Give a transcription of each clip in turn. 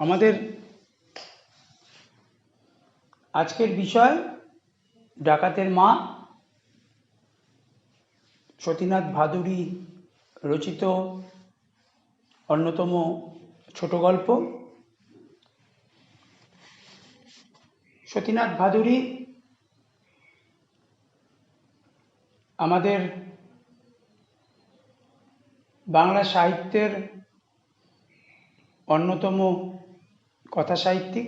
আমাদের আজকের বিষয় ডাকাতের মা, সতীনাথ ভাদুড়ী রচিত অন্যতম ছোট গল্প। সতীনাথ ভাদুড়ী আমাদের বাংলা সাহিত্যের অন্যতম কথাসাহিত্যিক।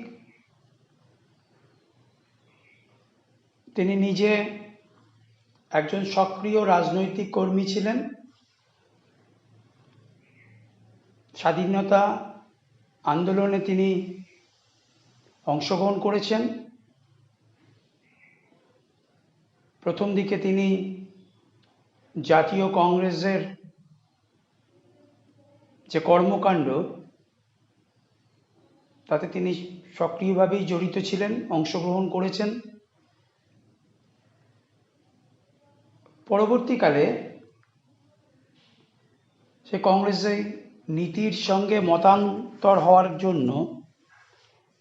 তিনি নিজে একজন সক্রিয় রাজনৈতিক কর্মী ছিলেন। স্বাধীনতা আন্দোলনে তিনি অংশগ্রহণ করেছেন। প্রথম দিকে তিনি জাতীয় কংগ্রেসের যে কর্মকাণ্ড তাতে তিনি সক্রিয়ভাবেই জড়িত ছিলেন, অংশগ্রহণ করেছেন। পরবর্তীকালে সে কংগ্রেসের নীতির সঙ্গে মতান্তর হওয়ার জন্য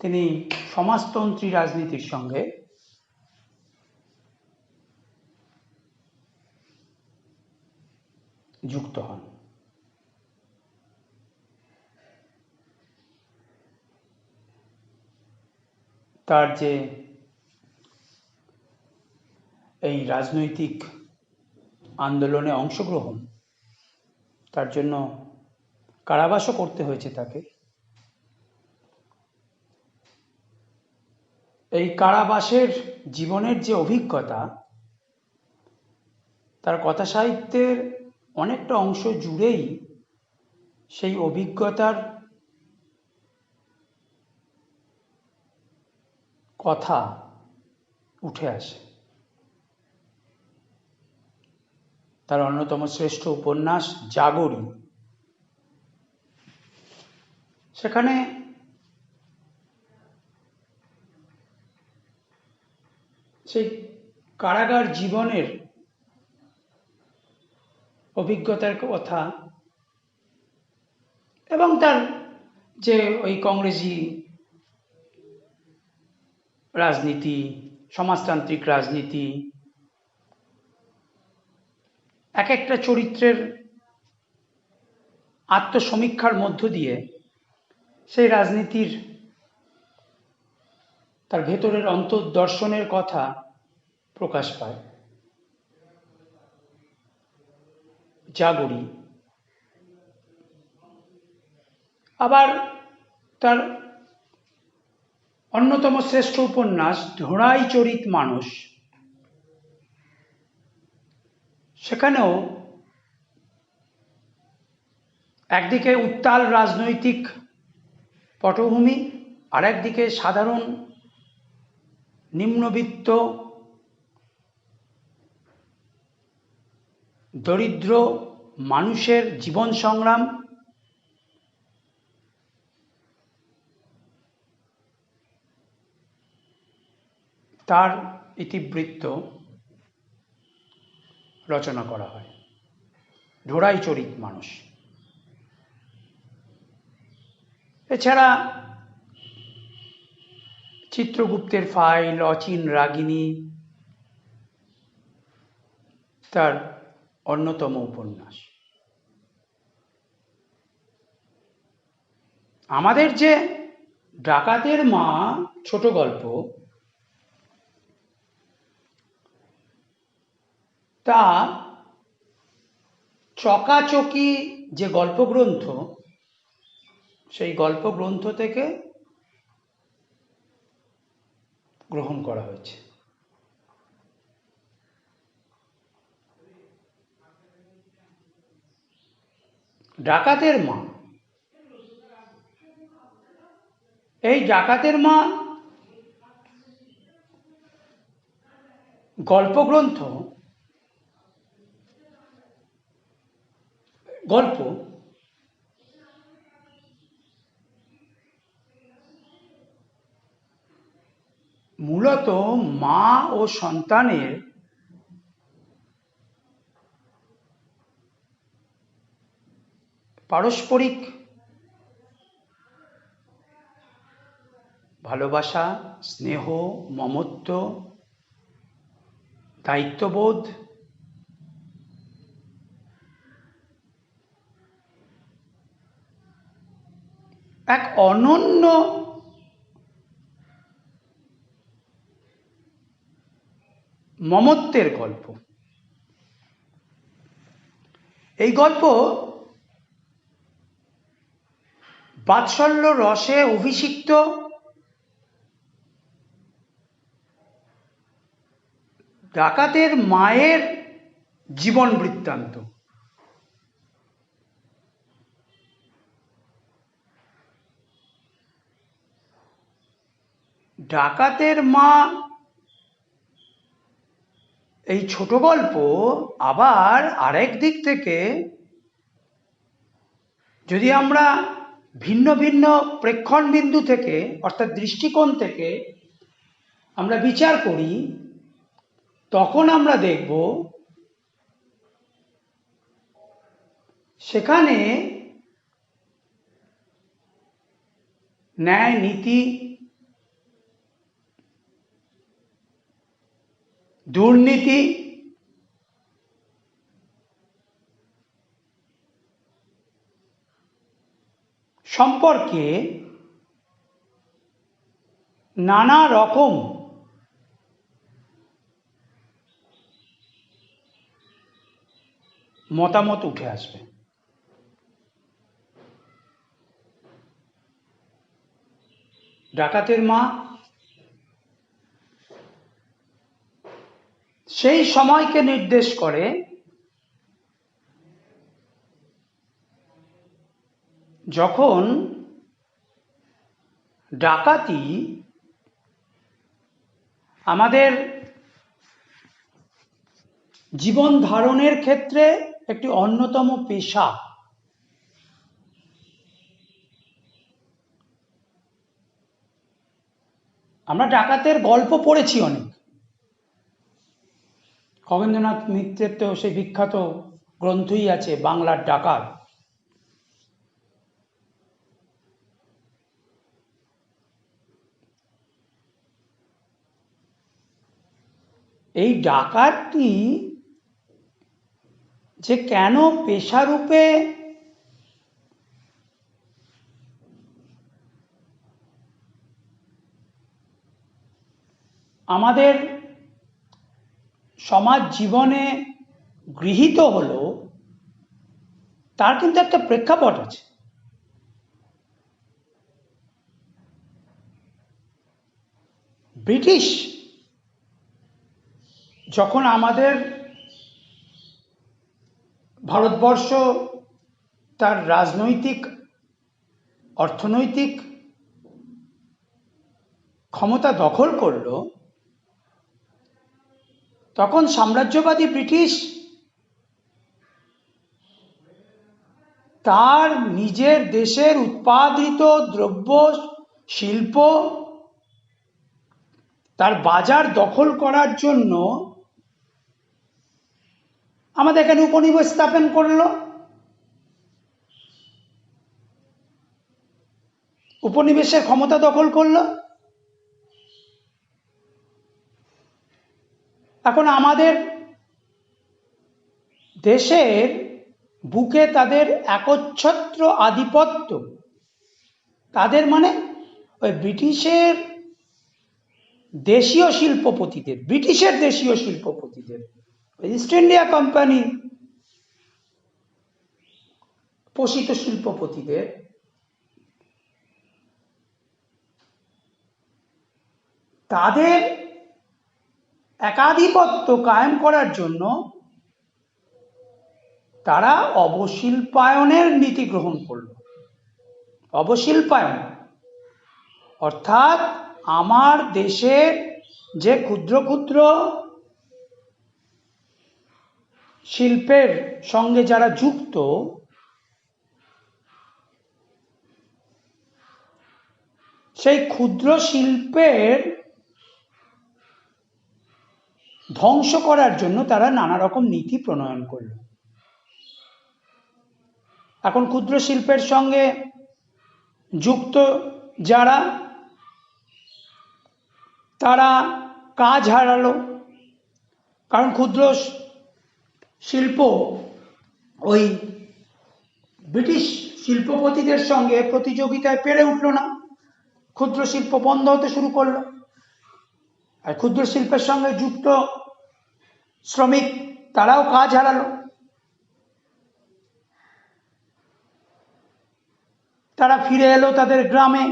তিনি সমাজতন্ত্রী রাজনীতির সঙ্গে যুক্ত হন। তার যে এই রাজনৈতিক আন্দোলনে অংশগ্রহণ, তার জন্য কারাবাসও করতে হয়েছে তাকে। এই কারাবাসের জীবনের যে অভিজ্ঞতা, তার কথা সাহিত্যের অনেকটা অংশ জুড়েই সেই অভিজ্ঞতার কথা উঠে আসে। তার অন্যতম শ্রেষ্ঠ উপন্যাস জাগরী, সেখানে সেই কারাগার জীবনের অভিজ্ঞতার কথা এবং তার যে ওই কংগ্রেসি রাজনীতি, সমাজতান্ত্রিক রাজনীতি, এক একটা চরিত্রের আত্মসমীক্ষার মধ্য দিয়ে সেই রাজনীতির তার ভেতরের অন্তর্দর্শনের কথা প্রকাশ পায়। জাগরী আবার তার অন্যতম শ্রেষ্ঠ উপন্যাস ধোড়াই চরিত মানুষ, সেখানেও একদিকে উত্তাল রাজনৈতিক পটভূমি, আর একদিকে সাধারণ নিম্নবিত্ত দরিদ্র মানুষের জীবন সংগ্রাম। তার ইতিবৃত্ত রচনা করা হয়, ধোড়াই চরিত মানুষ। এছাড়া চিত্রগুপ্তের ফাইল, অচিন রাগিনী তার অন্যতম উপন্যাস। আমাদের যে ডাকাতের মা ছোট গল্প, তা চকাচকি যে গল্পগ্রন্থ, সেই গল্পগ্রন্থ থেকে গ্রহণ করা হয়েছে। ডাকাতের মা, এই ডাকাতের মা গল্পগ্রন্থ গল্প মূলত মা ও সন্তানের পারস্পরিক ভালোবাসা, স্নেহ, মমত্ব, দায়িত্ববোধ, এক অনন্য মমত্বের গল্প। এই গল্প বাৎসল্য রসে অভিষিক্ত ডাকাতের মায়ের জীবন বৃত্তান্ত। ডাকাতের মা এই ছোট গল্প আবার আরেক দিক থেকে যদি আমরা ভিন্ন ভিন্ন প্রেক্ষণ বিন্দু থেকে অর্থাৎ দৃষ্টিকোণ থেকে আমরা বিচার করি, তখন আমরা দেখব সেখানে ন্যায়, নীতি, দুর্নীতি, সম্পর্কে নানা রকম মতামত উঠে আসবে। ডাকাতের মা সেই সময়কে নির্দেশ করে যখন ডাকাতি আমাদের জীবন ধারণের ক্ষেত্রে একটি অন্যতম পেশা। আমরা ডাকাতের গল্প পড়েছি অনেক, খগেন্দ্রনাথ মিত্রের তো সেই বিখ্যাত গ্রন্থই আছে বাংলার ডাকাত। এই ডাকাতটি যে কেন পেশারূপে আমাদের সমাজ জীবনে গৃহীত হলো, তার কিন্তু একটা প্রেক্ষাপট আছে। ব্রিটিশ যখন আমাদের ভারতবর্ষ তার রাজনৈতিক, অর্থনৈতিক ক্ষমতা দখল করল, তখন সাম্রাজ্যবাদী ব্রিটিশ তার নিজের দেশের উৎপাদিত দ্রব্য, শিল্প, তার বাজার দখল করার জন্য আমাদের এখানে উপনিবেশ স্থাপন করলো। উপনিবেশের ক্ষমতা দখল করলো। এখন আমাদের দেশের বুকে তাদের একচ্ছত্র আধিপত্য, তাদের মানে ওই ব্রিটিশের দেশীয় শিল্পপতিদের, ব্রিটিশের দেশীয় শিল্পপতিদের, ইস্ট ইন্ডিয়া কোম্পানি পোষিত শিল্পপতিদের তাদের একাধিপত্য কায়েম করার জন্য তারা অবশিল্পায়নের নীতি গ্রহণ করল। অবশিল্পায়ন অর্থাৎ আমার দেশের যে ক্ষুদ্র ক্ষুদ্র শিল্পের সঙ্গে যারা যুক্ত, সেই ক্ষুদ্র শিল্পের ধ্বংস করার জন্য তারা নানা রকম নীতি প্রণয়ন করল। এখন ক্ষুদ্র শিল্পের সঙ্গে যুক্ত যারা, তারা কাজ হারালো, কারণ ক্ষুদ্র শিল্প ওই ব্রিটিশ শিল্পপতিদের সঙ্গে প্রতিযোগিতায় পেরে উঠল না, ক্ষুদ্র শিল্প বন্ধ হতে শুরু করলো। আর ক্ষুদ্র শিল্পের সঙ্গে যুক্ত শ্রমিক তারাও কাজ হারালো। তারা ফিরে এলো তাদের গ্রামে,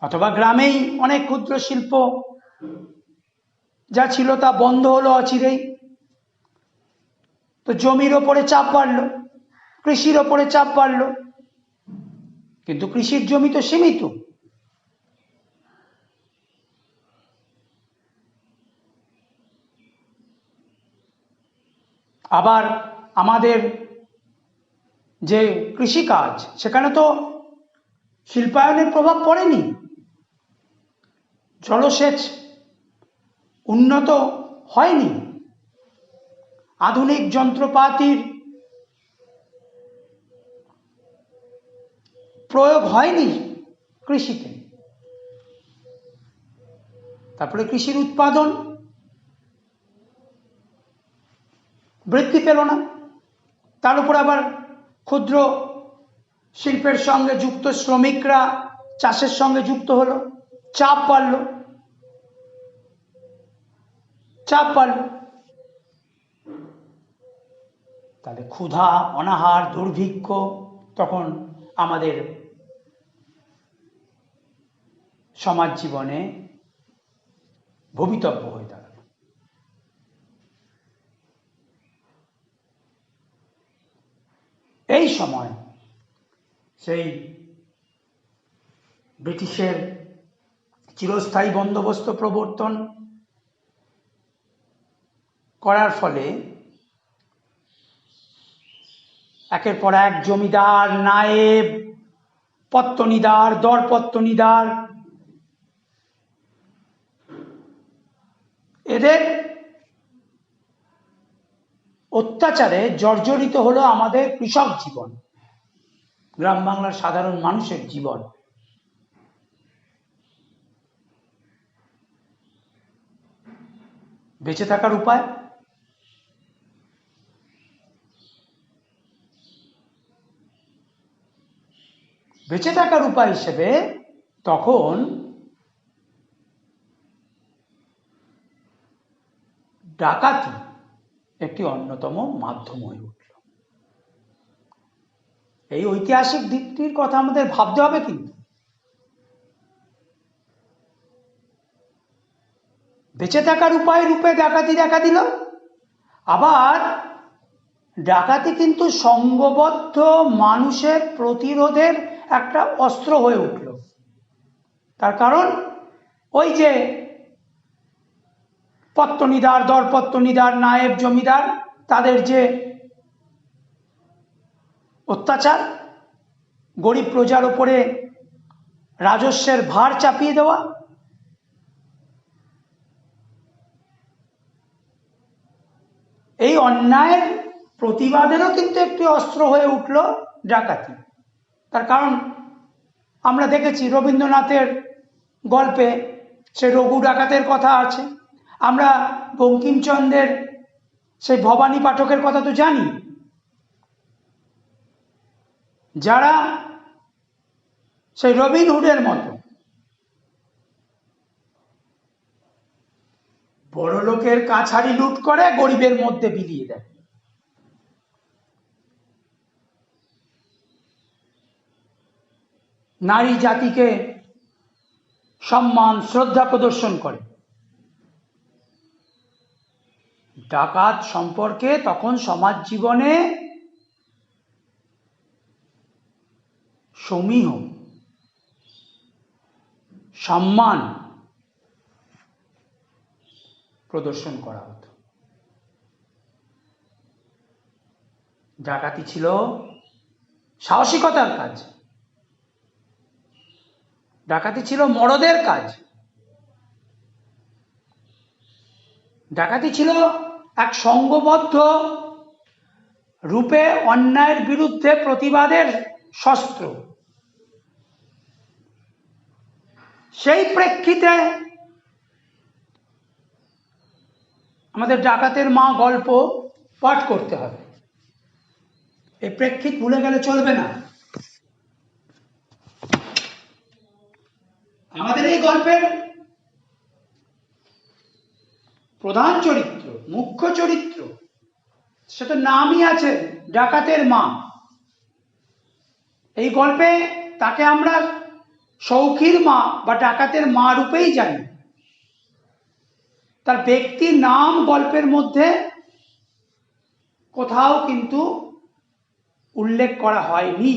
অথবা গ্রামেই অনেক ক্ষুদ্র শিল্প যা ছিল তা বন্ধ হলো অচিরেই। তো জমির ওপরে চাপ বাড়লো, কৃষির ওপরে চাপ বাড়লো, কিন্তু কৃষির জমি তো সীমিত। আবার আমাদের যে কৃষিকাজ, সেখানে তো শিল্পায়নের প্রভাব পড়েনি, জলসেচ উন্নত হয়নি, আধুনিক যন্ত্রপাতির প্রয়োগ হয়নি কৃষিতে। তারপরে কৃষির উৎপাদন বৃদ্ধি পেল না। তার উপর আবার ক্ষুদ্র শিল্পের সঙ্গে যুক্ত শ্রমিকরা চাষের সঙ্গে যুক্ত হলো, চাপ বাড়ল। তাহলে ক্ষুধা, অনাহার, দুর্ভিক্ষ তখন আমাদের সমাজ জীবনে ভবিতব্য হয়ে দাঁড়াল। এই সময় সেই ব্রিটিশের চিরস্থায়ী বন্দোবস্ত প্রবর্তন করার ফলে একের পর এক জমিদার, নায়েব, পত্তনিদার, দরপত্তনিদার, এদের অত্যাচারে জর্জরিত হলো আমাদের কৃষক জীবন, গ্রাম বাংলার সাধারণ মানুষের জীবন। বেঁচে থাকার উপায়? বেঁচে থাকার উপায় হিসেবে তখন ডাকাতি একটি অন্যতম মাধ্যম হয়ে উঠল। এই ঐতিহাসিক দিকটির কথা আমাদের ভাবতে হবে। কিন্তু বেঁচে থাকার উপায় রূপে ডাকাতি দেখা দিল। আবার ডাকাতি কিন্তু সংঘবদ্ধ মানুষের প্রতিরোধের একটা অস্ত্র হয়ে উঠল। তার কারণ ওই যে পত্তনিদার, দরপত্তনিদার, নায়েব, জমিদার, তাদের যে অত্যাচার, গরিব প্রজার উপরে রাজস্বের ভার চাপিয়ে দেওয়া, এই অন্যায়ের প্রতিবাদেরও কিন্তু একটি অস্ত্র হয়ে উঠল ডাকাতি। তার কারণ আমরা দেখেছি রবীন্দ্রনাথের গল্পে সে রঘু ডাকাতের কথা আছে, আমরা বঙ্কিমচন্দ্রের সেই ভবানী পাঠকের কথা তো জানি, যারা সেই রবিনহুডের মতো বড় লোকের কাছারি লুট করে গরিবের মধ্যে বিলিয়ে দেয়। নারী জাতিকে সম্মান, শ্রদ্ধা প্রদর্শন করে। ডাকাত সম্পর্কে তখন সমাজ জীবনে সমীহ সম্মান প্রদর্শন করা হতো। ডাকাতি ছিল সাহসিকতার কাজ, ডাকাতি ছিল মরদের কাজ, ডাকাতি ছিল এক সংঘবদ্ধ রূপে অন্যায়ের বিরুদ্ধে প্রতিবাদের শস্ত্র। সেই প্রেক্ষিতে আমাদের ডাকাতের মা গল্প পাঠ করতে হবে। এই প্রেক্ষিত ভুলে গেলে চলবে না। আমাদের এই গল্পের প্রধান চরিত্র, মুখ্য চরিত্র, সেটা নামই আছে ডাকাতের মা। এই গল্পে তাকে আমরা সৌখীর মা বা ডাকাতের মা রূপেই জানি। তার ব্যক্তির নাম গল্পের মধ্যে কোথাও কিন্তু উল্লেখ করা হয়নি।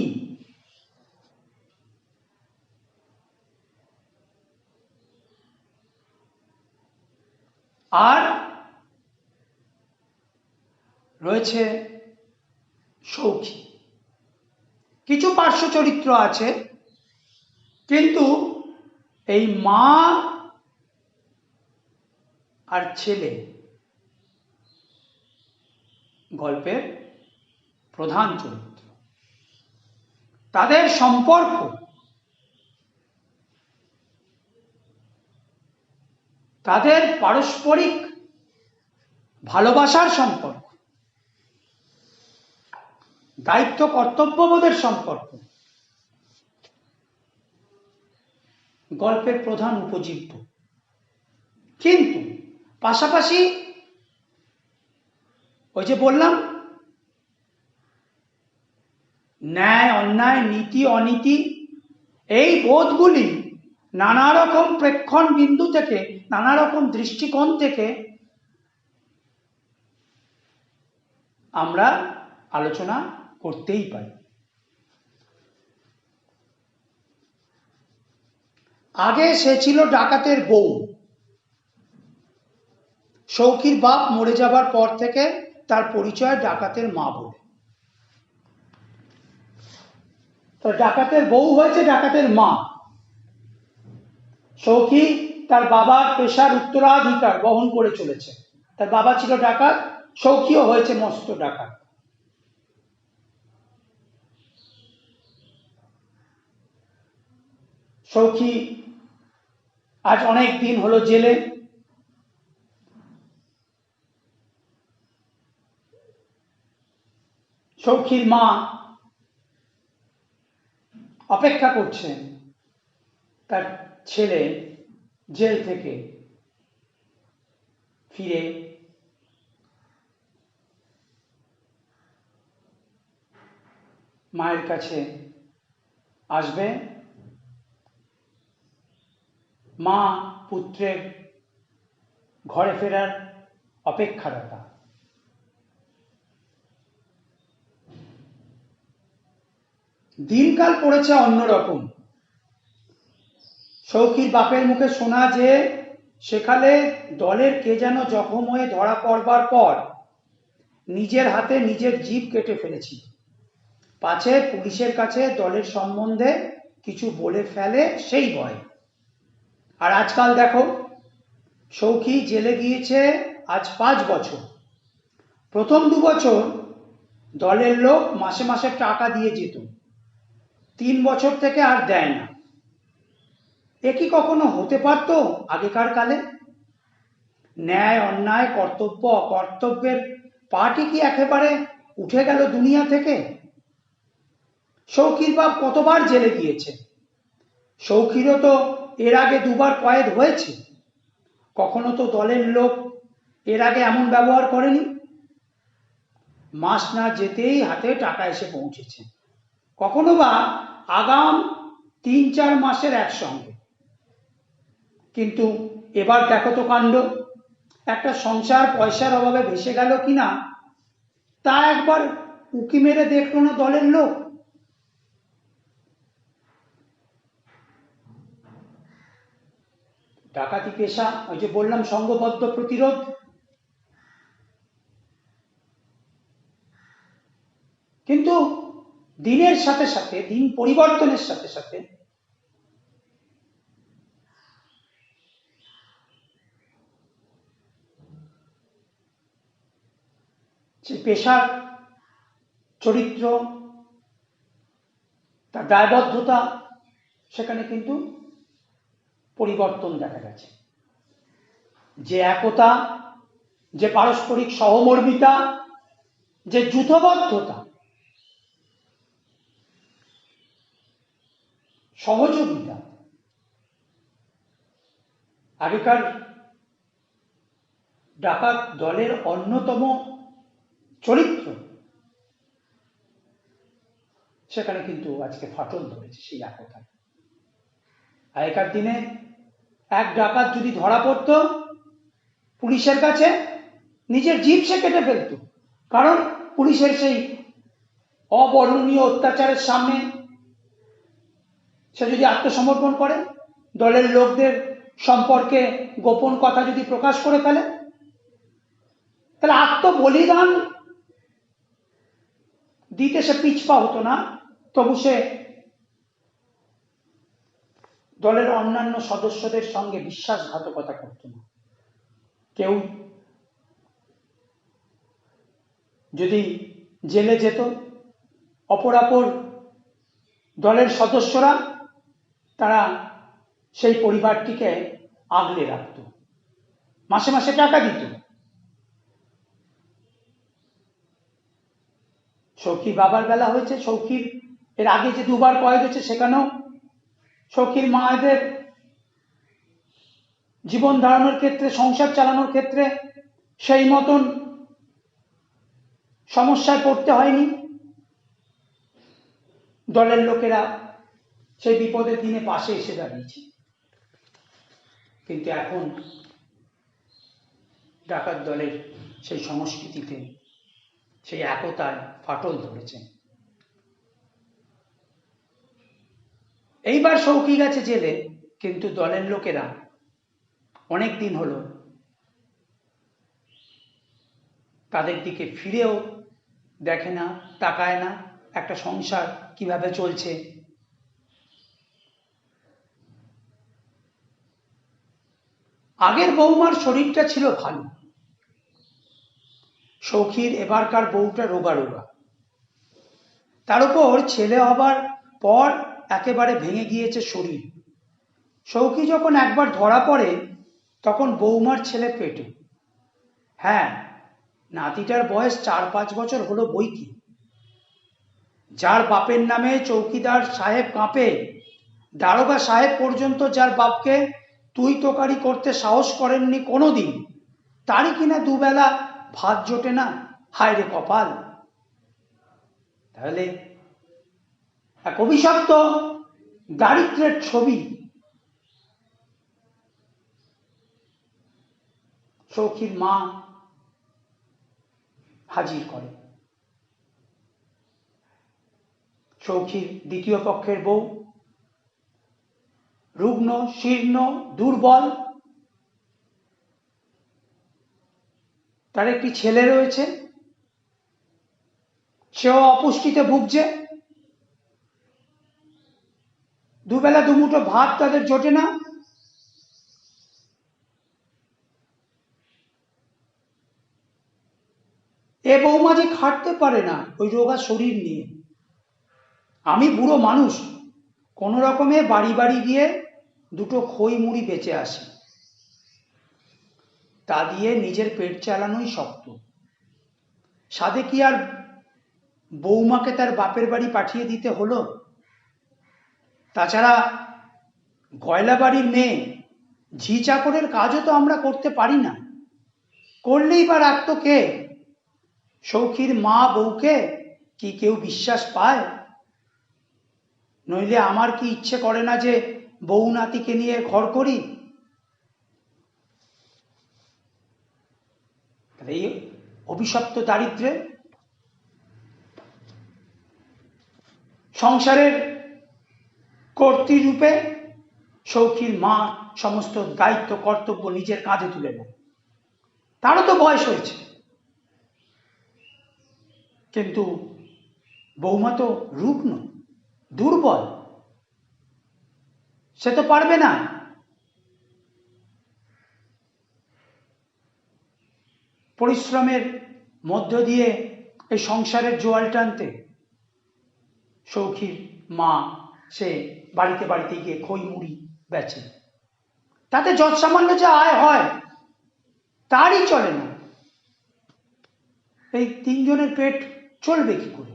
আর রয়েছে সৌখী। কিছু পার্শ্ব চরিত্র আছে, কিন্তু এই মা আর ছেলে গল্পের প্রধান চরিত্র। তাদের সম্পর্ক, তাদের পারস্পরিক ভালোবাসার সম্পর্ক, দায়িত্ব কর্তব্যবোধের সম্পর্ক গল্পের প্রধান উপজীব্য। কিন্তু পাশাপাশি ওই যে বললাম, ন্যায় অন্যায়, নীতি অনীতি, এই বোধগুলি নানা রকম প্রেক্ষণ বিন্দু থেকে, নানা রকম দৃষ্টিকোণ থেকে আমরা আলোচনা করতেই পারি। আগে সে ছিল ডাকাতের বউ। সৌখীর বাপ মরে যাবার পর থেকে তার পরিচয় ডাকাতের মা বলে। তো ডাকাতের বউ হয়েছে ডাকাতের মা। সৌখী তার বাবার পেশার উত্তরাধিকার বহন করে চলেছে। তার বাবা ছিল ডাকাত, সৌখীও হয়েছে মস্ত ডাকাত। সৌখী আজ অনেক দিন হলো জেলে। সৌখীর মা অপেক্ষা করছেন তার ছেলে জেল থেকে ফিরে মায়ের কাছে আসবে। মা পুত্রের ঘরে ফেরার অপেক্ষারতা। দিনকাল পড়েছে অন্যরকম। সৌখীর বাপের মুখে শোনা যে সেখানে দলের কে যেন জখম হয়ে ধরা পড়বার পর নিজের হাতে নিজের জিভ কেটে ফেলেছিল, পাছে পুলিশের কাছে দলের সম্বন্ধে কিছু বলে ফেলে সেই ভয়। আর আজকাল দেখো, সৌখী জেলে গিয়েছে আজ 5 বছর। প্রথম 2 বছর দলের লোক মাসে মাসে টাকা দিয়ে যেত, 3 বছর থেকে আর দেয় না। এ কি কখনো হতে পারত আগেকার কালে? ন্যায় অন্যায়, কর্তব্য অকর্তব্যের পাটি কি একেবারে উঠে গেল দুনিয়া থেকে? সৌখীর বাপ কতবার জেলে গিয়েছে। সৌখীরও তো এর আগে 2 বার কয়েদ হয়েছে। কখনো তো দলের লোক এর আগে এমন ব্যবহার করেনি। মাস না যেতেই হাতে টাকা এসে পৌঁছেছে, কখনো বা আগাম 3-4 মাসের একসঙ্গে। কিন্তু এবার দেখো তো কাণ্ড, একটা সংসার পয়সার অভাবে ভেসে গেল কিনা তা একবার উকি মেরে দেখলো না দলের লোক। ডাকাতি পেশা, ওই যে বললাম, সংঘবদ্ধ প্রতিরোধ। কিন্তু দিনের সাথে সাথে, দিন পরিবর্তনের সাথে সাথে যে পেশার চরিত্র, তার দায়বদ্ধতা সেখানে কিন্তু পরিবর্তন দেখা গেছে। যে একতা, যে পারস্পরিক সহমর্মিতা, যে যূথবদ্ধতা, সহযোগিতা, আগেকার ডাকাত দলের অন্যতম চরিত্র, সেখানে কিন্তু আজকে ফাটল ধরেছে সেই একতায়। আগেকার দিনে এক ডাকাত যদি ধরা পড়ত, পুলিশের কাছে নিজের জিভ সে কেটে ফেলত, কারণ পুলিশের সেই অবর্ণনীয় অত্যাচারের সামনে সে যদি আত্মসমর্পণ করে, দলের লোকদের সম্পর্কে গোপন কথা যদি প্রকাশ করে ফেলে, তাহলে আত্মবলিদান দিতে সে পিছপা হতো না। তবু সে দলের অন্যান্য সদস্যদের সঙ্গে বিশ্বাসঘাতকতা করত না। কেউ যদি জেলে যেত, অপরাপর দলের সদস্যরা তারা সেই পরিবারটিকে আগলে রাখত, মাসে মাসে টাকা দিত। সৌখীর বাবার বেলা হয়েছে, সৌখীর এর আগে যে দুবার কয়েদ হয়েছে সেখানেও সৌখীর মায়েদের জীবন ধারণের ক্ষেত্রে, সংসার চালানোর ক্ষেত্রে সেই মতন সমস্যায় পড়তে হয়নি। দলের লোকেরা সেই বিপদের দিনে পাশে এসে দাঁড়িয়েছে। কিন্তু এখন ডাকাত দলের সেই সংস্কৃতিতে, সেই একতায় ফাটল ধরেছে। এইবার সৌখী গেছে জেলে, কিন্তু দলের লোকেরা অনেক দিন হলো তাদের দিকে ফিরেও দেখে না, তাকায় না, একটা সংসার কিভাবে চলছে। আগের বৌমার শরীরটা ছিল ভালো, সৌখীর এবারকার বউটা রোগা রোগা, তার উপর ছেলে হবার পর একেবারে ভেঙে গিয়েছে শরীর। সৌখী যখন একবার ধরা পড়ে তখন বৌমার ছেলে পেটে। হ্যাঁ, নাতিটার বয়স 4-5 বছর হলো বই কি। যার বাপের নামে চৌকিদার সাহেব কাঁপে, দারোগা সাহেব পর্যন্ত যার বাপকে তুই তোকারি করতে সাহস করেননি কোনোদিন, তারই কিনা দুবেলা ভাত জোটে না। হায় রে কপাল! তাহলে এক অভিশপ্ত দারিদ্রের ছবি সৌখীর মা হাজির করে। সৌখীর দ্বিতীয় পক্ষের বউ রুগ্ন, শীর্ণ, দুর্বল। তার একটি ছেলে রয়েছে, সেও অপুষ্টিতে ভুগছে। দুবেলা দুমুঠো ভাত তাদের জোটে না। এ বৌমা যে খাটতে পারে না ওই রোগা শরীর নিয়ে। আমি বুড়ো মানুষ, কোনো রকমে বাড়ি বাড়ি গিয়ে দুটো খই মুড়ি বেঁচে আসি, তা দিয়ে নিজের পেট চালানোই শক্ত। সাধে কি আর বৌমাকে তার বাপের বাড়ি পাঠিয়ে দিতে হলো? তাছাড়া গয়লা বাড়ির মেয়ে, ঝি চাকরের কাজও তো আমরা করতে পারি না। করলেই বা রাখত কে? সৌখীর মা বউকে কি কেউ বিশ্বাস পায়? নইলে আমার কি ইচ্ছে করে না যে বউ নাতিকে নিয়ে ঘর করি? এই অভিশপ্ত দারিদ্রে সংসারের কর্তৃরূপে সৌখীর মা সমস্ত দায়িত্ব কর্তব্য নিজের কাঁধে তুলে নেয়। তারও তো বয়স হয়েছে, কিন্তু বৌমা তো রুগ্ন, দুর্বল, সে তো পারবে না। পরিশ্রমের মধ্য দিয়ে এই সংসারের জোয়াল টানতে সৌখীর মা সে বাড়িতে বাড়িতে গিয়ে খই মুড়ি বেচে। তাতে যৎ সামান্য যে আয় হয় তারই চলে না। এই তিনজনের পেট চলবে কি করে?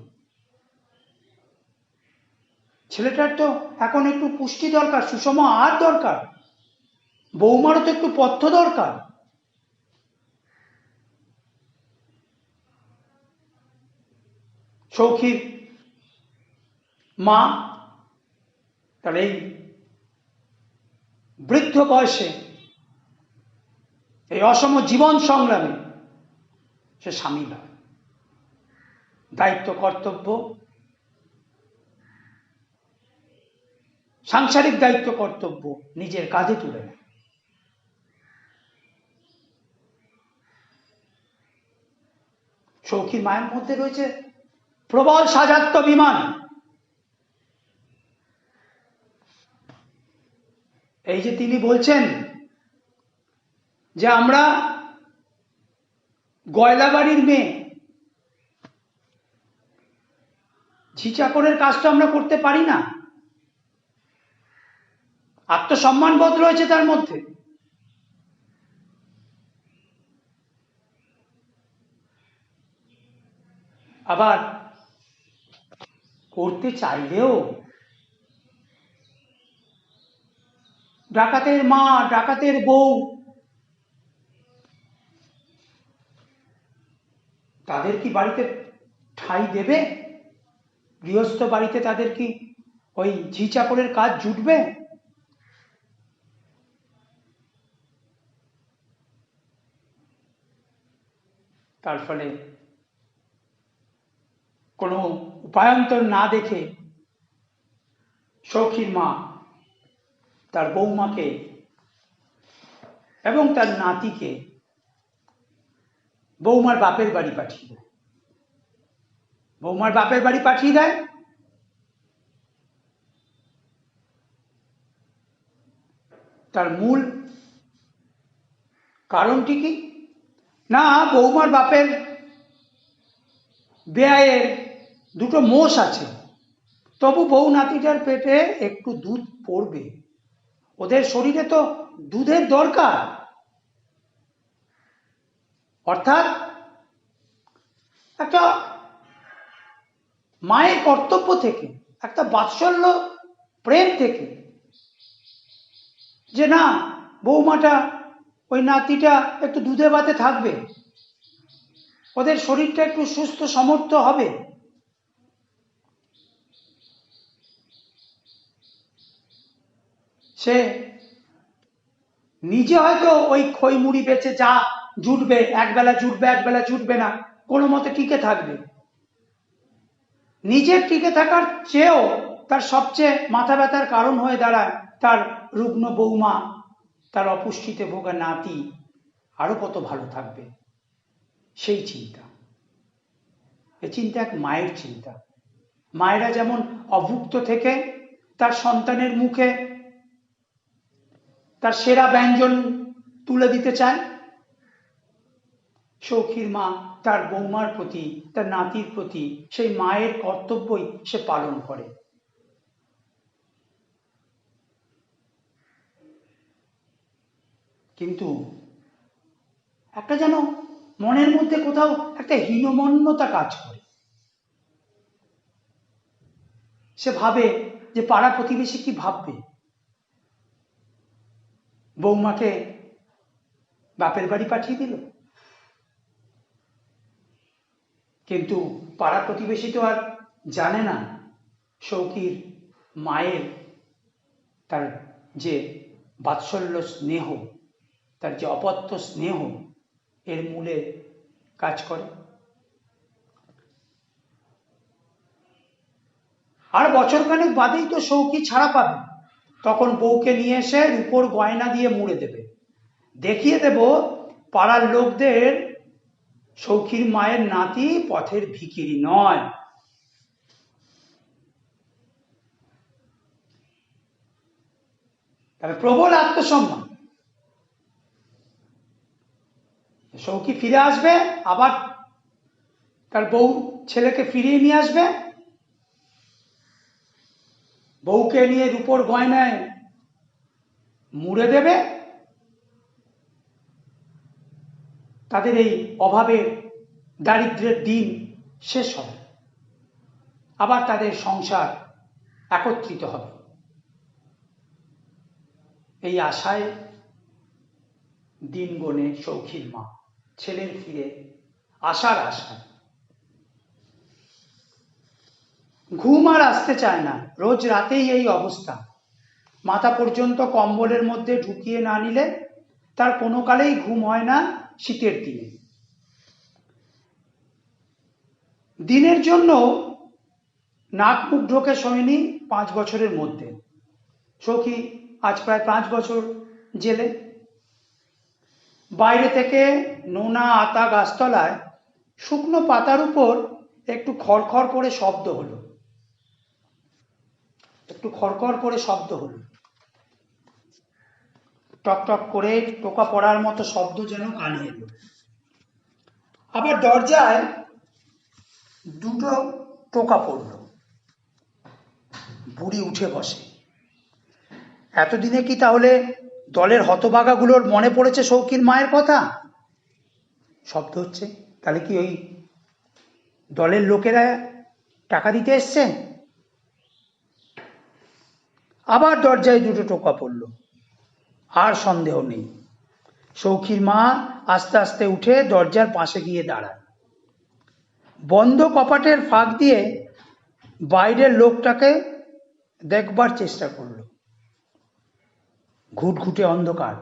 ছেলেটার তো এখন একটু পুষ্টি দরকার, সুষম আহার দরকার, বৌমারও তো একটু পথ্য দরকার। সৌখীর মা তার এই বৃদ্ধ বয়সে এই অসম জীবন সংগ্রামে সে সামিল হয়, দায়িত্ব কর্তব্য, সাংসারিক দায়িত্ব কর্তব্য নিজের কাঁধে তুলে নেয়। সৌখীর মায়ের মধ্যে রয়েছে প্রবল সাজাত্যাভিমান। এই যে তিনি বলছেন যে আমরা গয়লাবাড়ির মেয়ে, ঝি চাকরের কাজটা আমরা করতে পারি না, আত্মসম্মান বোধ রয়েছে তার মধ্যে। আবার করতে চাইলেও ডাকাতের মা, ডাকাতের বউ, তাদের কি বাড়িতে ঠাঁই দেবে? গৃহস্থ বাড়িতে তাদের কি ওই ঝি চাকরের কাজ জুটবে? তার ফলে কোনো উপায়ান্তর না দেখে সৌখীর মা তার বৌমাকে এবং তার নাতিকে বৌমার বাপের বাড়ি পাঠিয়ে দেয়। বৌমার বাপের বাড়ি পাঠিয়ে দেয়। তার মূল কারণটি কি? না, বৌমার বাপের বেয়ায়ের দুটো মোষ আছে, তবু বউ নাতিটার পেটে একটু দুধ পড়বে, ওদের শরীরে তো দুধের দরকার। অর্থাৎ একটা মায়ের কর্তব্য থেকে, একটা বাৎসল্য প্রেম থেকে, যে না, বৌমাটা, ওই নাতিটা একটু দুধে ভাতে থাকবে, ওদের শরীরটা একটু সুস্থ সমর্থ হবে। সে নিজে হয়তো ওই খই মুড়ি বেচে যা জুটবে, একবেলা জুটবে একবেলা জুটবে না, কোনো মতে টিকে থাকবে। নিজের টিকে থাকার চেয়েও তার সবচেয়ে মাথা ব্যথার কারণ হয়ে দাঁড়ায় তার রুগ্ন বৌমা, তার অপুষ্টিতে ভোগা নাতি আরো কত ভালো থাকবে, সেই চিন্তা। এই চিন্তা এক মায়ের চিন্তা। মায়েরা যেমন অভুক্ত থেকে তার সন্তানের মুখে তার সেরা ব্যঞ্জন তুলে দিতে চায়, সৌখীর মা তার বৌমার প্রতি, তার নাতির প্রতি সেই মায়ের কর্তব্যই সে পালন করে। কিন্তু একটা যেন মনের মধ্যে কোথাও একটা হীনমন্যতা কাজ করে। সে ভাবে যে পাড়া প্রতিবেশী কি ভাববে, বৌমাকে বাপের বাড়ি পাঠিয়ে দিল। কিন্তু পাড়া প্রতিবেশী তো আর জানে না সৌখীর মায়ের তার যে বাৎসল্য স্নেহ, তার যে অপত্য স্নেহ এর মূলে কাজ করে। আর বছরখানেক বাদেই তো সৌখী ছাড়া পাবে, তখন বউকে নিয়ে এসে রূপোর গয়না দিয়ে মুড়ে দেবে, দেখিয়ে দেব পাড়ার লোকদের সৌখীর মায়ের নাতি পথের ভিখিরি নয়। তবে প্রবল আত্মসম্মান। সৌখী ফিরে আসবে, আবার তার বউ ছেলেকে ফিরিয়ে নিয়ে আসবে, বউকে নিয়ে রূপোর গয়নায় মুড়ে দেবে, তাদের এই অভাবের দারিদ্র্যের দিন শেষ হবে, আবার তাদের সংসার একত্রিত হবে, এই আশায় দিন গোনে সৌখীর মা, ছেলের ফিরে আসার আশায়। ঘুম আর আসতে চায় না, রোজ রাতেই এই অবস্থা। মাথা পর্যন্ত কম্বলের মধ্যে ঢুকিয়ে না নিলে তার কোনো কালেই ঘুম হয় না শীতের দিনে। দিনের জন্য নাক মুখ ঢোকে শোয়নি 5 বছরের মধ্যে। সৌখী আজ প্রায় 5 বছর জেলে। বাইরে থেকে নোনা আতা গাছতলায় শুকনো পাতার উপর একটু খড়খড় করে শব্দ হলো, টক টক করে টোকা পড়ার মতো শব্দ যেন কানে এলো। আবার দরজায় দুটো টোকা পড়ল। বুড়ি উঠে বসে। এতদিনে কি তাহলে দলের হতভাগাগুলোর মনে পড়েছে সৌখীর মায়ের কথা? শব্দ হচ্ছে, তাহলে কি ওই দলের লোকেরা টাকা দিতে এসছে? আবার দরজায় দুটো টোকা পড়ল। আর সন্দেহ নেই, সৌখীর মা আস্তে আস্তে উঠে দরজার পাশে গিয়ে দাঁড়ায়। বন্ধ কপাটের ফাঁক দিয়ে বাইরের লোকটাকে দেখবার চেষ্টা করল। ঘুটঘুটে অন্ধকার,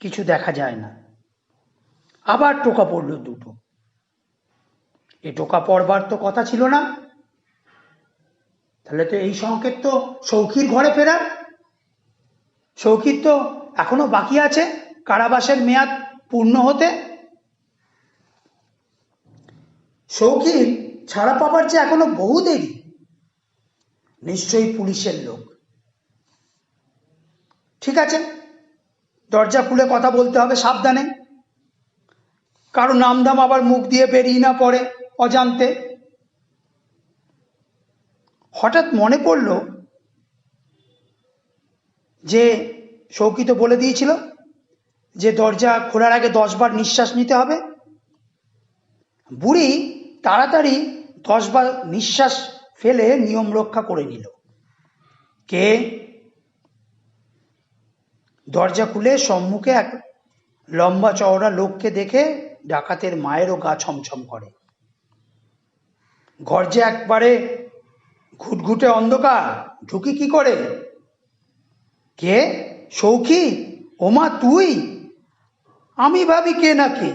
কিছু দেখা যায় না। আবার টোকা পড়ল দুটো। এ টোকা পড়বার তো কথা ছিল না। তাহলে তো এই সংকেত তো সৌখীর ঘরে ফেরার। সৌখীর তো এখনো বাকি আছে কারাবাসের মেয়াদ পূর্ণ হতে। সৌখীর ছাড়া পাবার যে এখনো বহু দেরি। নিশ্চয়ই পুলিশের লোক। ঠিক আছে, দরজা খুলে কথা বলতে হবে সাবধানে, কারো নামধাম আবার মুখ দিয়ে বেরিয়ে না পড়ে অজান্তে। হঠাৎ মনে পড়ল যে সৌখী তো বলে দিয়েছিল যে দরজা খোলার আগে 10 বার নিঃশ্বাস নিতে হবে। বুড়ি তাড়াতাড়ি 10 বার নিঃশ্বাস ফেলে নিয়ম রক্ষা করে নিল। কে? দরজা খুলে সম্মুখে এক লম্বা চওড়া লোককে দেখে ডাকাতের মায়েরও গা ছমছম করে। ঘর যে একবারে ঘুটঘুটে অন্ধকার, ঢুকি কি করে? কে? সৌখী? ওমা তুই? আমি ভাবি কে না কে।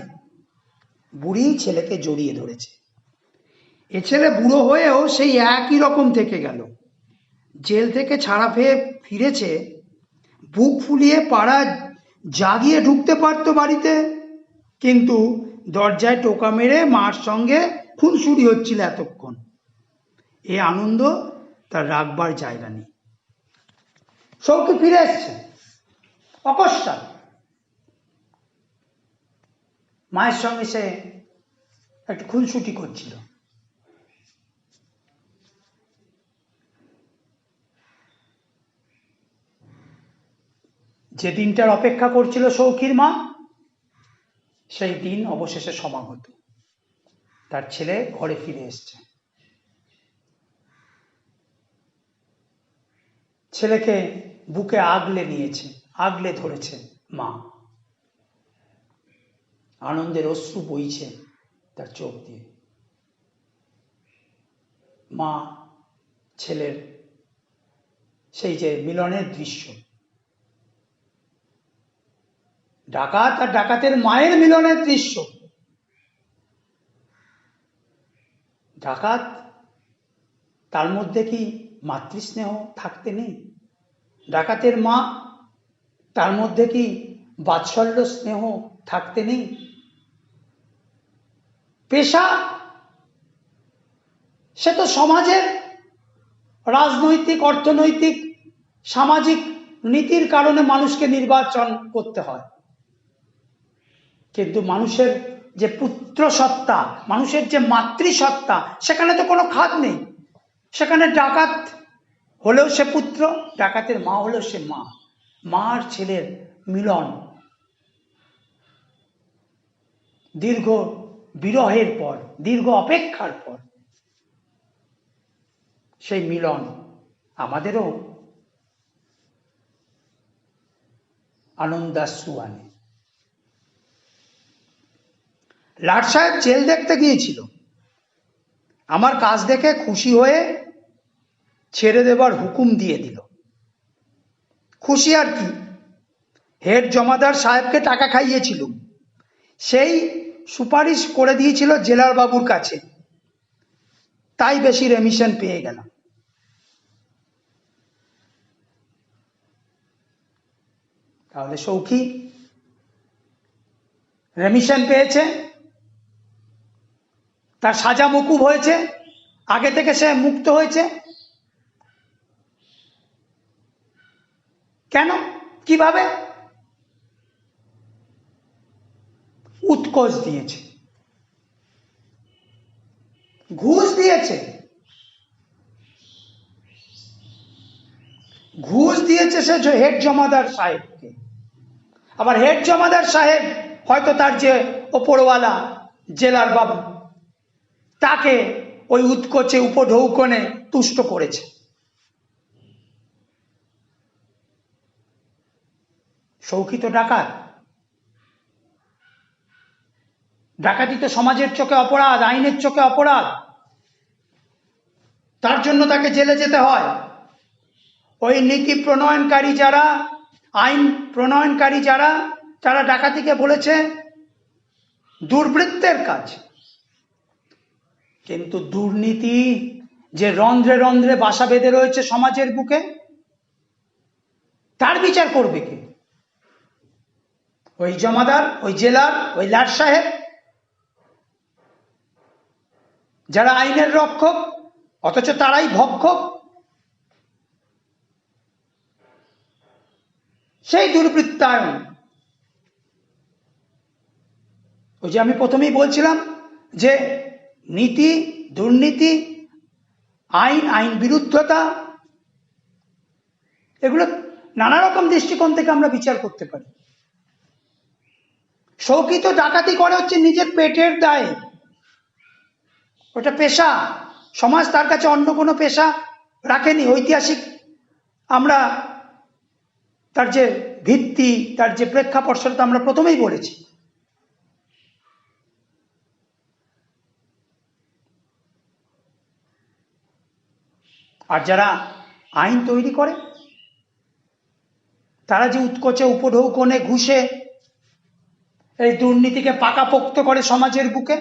বুড়ি ছেলেকে জড়িয়ে ধরেছে। এ ছেলে বুড়ো হয়েও সেই একই রকম থেকে গেল। জেল থেকে ছাড়া পেয়ে ফিরেছে, বুক ফুলিয়ে পাড়া জাগিয়ে ঢুকতে পারতো বাড়িতে, কিন্তু দরজায় টোকা মেরে মার সঙ্গে খুনসুরি হচ্ছিল এতক্ষণ। এ আনন্দ তার রাখবার জায়গা নেই। সৌখী ফিরে এসছে অকস্মাৎ। মায়ের সঙ্গে সে একটু খুনসুটি করছিল। যে দিনটার অপেক্ষা করছিল সৌখীর মা, সেই দিন অবশেষে সমাগত। তার ছেলে ঘরে ফিরে এসছে। ছেলেকে বুকে আগলে নিয়েছে, আগলে ধরেছে মা। আনন্দের অশ্রু বইছে তার চোখ দিয়ে। মা ছেলের সেই যে মিলনের দৃশ্য, ডাকাত আর ডাকাতের মায়ের মিলনের দৃশ্য। ডাকাত, তার মধ্যে কি মাতৃস্নেহ থাকতে নেই? ডাকাতের মা, তার মধ্যে কি বাৎসল্য স্নেহ থাকতে নেই? পেশা, সে তো সমাজের রাজনৈতিক, অর্থনৈতিক, সামাজিক নীতির কারণে মানুষকে নির্বাচন করতে হয়, কিন্তু মানুষের যে পুত্র সত্তা, মানুষের যে মাতৃসত্তা, সেখানে তো কোনো খাদ নেই। সেখানে ডাকাত হলেও সে পুত্র, ডাকাতের মা হলেও সে মা। মা আর ছেলের মিলন। দীর্ঘ বিরহের পর, দীর্ঘ অপেক্ষার পর সেই মিলন আমাদেরও আনন্দাশ্রু আনে। লাট সাহেব জেল দেখতে গিয়েছিল, আমার কাজ দেখে খুশি হয়ে ছেড়ে দেবার হুকুম দিয়ে দিল। খুশি আর কি, হেড জমাদার সাহেবকে টাকা খাইয়েছিল, সেই সুপারিশ করে দিয়েছিল জেলার বাবুর কাছে, তাই বেশি রেমিশন পেয়ে গেলাম। তাহলে সৌখী রেমিশন পেয়েছে, তার সাজা মকুব হয়েছে, আগে থেকে সে মুক্ত হয়েছে। কেন, কিভাবে? উৎকোচ দিয়েছে, ঘুষ দিয়েছে। ঘুষ দিয়েছে সে হেড জমাদার সাহেবকে। আবার হেড জমাদার সাহেব হয়তো তার যে ওপরওয়ালা জেলার বাবু, তাকে ওই উৎকোচে উপঢৌকনে তুষ্ট করেছে। সৌখী তো ডাকাত, ডাকাতি তো সমাজের চোখে অপরাধ, আইনের চোখে অপরাধ, তার জন্য তাকে জেলে যেতে হয়। ওই নীতি প্রণয়নকারী যারা, আইন প্রণয়নকারী যারা, তারা ডাকাতিকে বলেছে দুর্বৃত্তের কাজ। কিন্তু দুর্নীতি যে রন্ধ্রে রন্ধ্রে বাসা বেঁধে রয়েছে সমাজের বুকে, তার বিচার করবে কে? ওই জমাদার, ওই জেলার, ওই লাট সাহেব, যারা আইনের রক্ষক অথচ তারাই ভক্ষক। সেই দুর্বৃত্তায়ন, ওই যে আমি প্রথমেই বলছিলাম যে নীতি, দুর্নীতি, আইন, আইন বিরুদ্ধতা, এগুলো নানা রকম দৃষ্টিকোণ থেকে আমরা বিচার করতে পারি। সৌখী তো ডাকাতি করে হচ্ছে নিজের পেটের দায়ে, ওটা পেশা। সমাজ তার কাছে অন্য কোনো পেশা রাখেনি। ঐতিহাসিক আমরা তার যে ভিত্তি, তার যে প্রেক্ষাপট, সেটা আমরা প্রথমেই বলেছি। আর যারা আইন তৈরি করে, তারা যে উৎকোচে উপঢৌকনে ঘুষে এই দুর্নীতিকে পাকাপোক্ত করে সমাজের বুকে,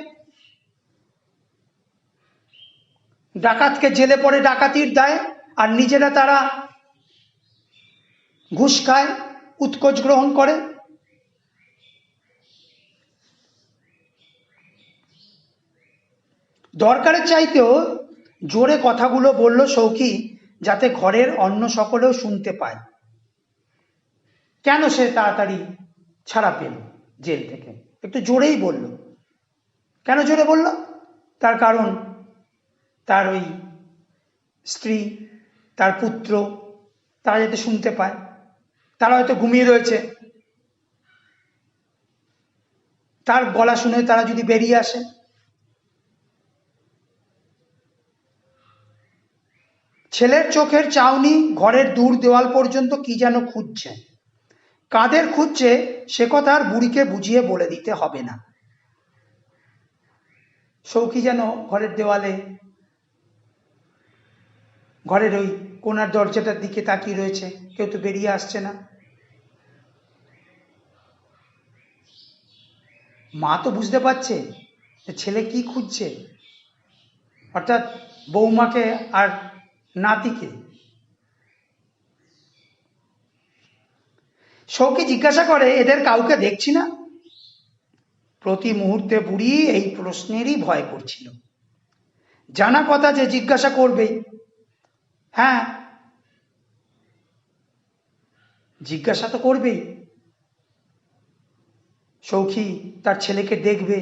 ডাকাতকে জেলে পড়ে ডাকাতির দায়ে, আর নিজেরা তারা ঘুষ খায়, উৎকোচ গ্রহণ করে। দরকারের চাইতেও জোরে কথাগুলো বলল সৌখী, যাতে ঘরের অন্য সকলেও শুনতে পায়। কেন সে তাড়াতাড়ি ছাড়া পেল জেল থেকে? একটু জোরেই বলল। কেন জোরে বলল? তার কারণ তার ওই স্ত্রী, তার পুত্র, তারা যাতে শুনতে পায়। তারা হয়তো ঘুমিয়ে রয়েছে, তার গলা শুনে তারা যদি বেরিয়ে আসে। ছেলের চোখের চাউনি ঘরের দূর দেওয়াল পর্যন্ত কি যেন খুঁজছে। কাদের খুঁজছে সে কথা আর বুড়িকে বুঝিয়ে বলে দিতে হবে না। সৌখী যেন ঘরের দেওয়ালে, ঘরের ওই কোণার দরজাটার দিকে তাকিয়ে রয়েছে, কেউ তো বেরিয়ে আসছে না। মা তো বুঝতে পারছে যে ছেলে কি খুঁজছে, অর্থাৎ বৌমাকে আর নাতিকে। সৌখী জিজ্ঞাসা করে, এদের কাউকে দেখছি না? প্রতি মুহূর্তে বুড়ি এই প্রশ্নেরই ভয় করছিল। জানা কথা যে জিজ্ঞাসা করবেই। হ্যাঁ, জিজ্ঞাসা তো করবেই। সৌখী তার ছেলেকে দেখবে,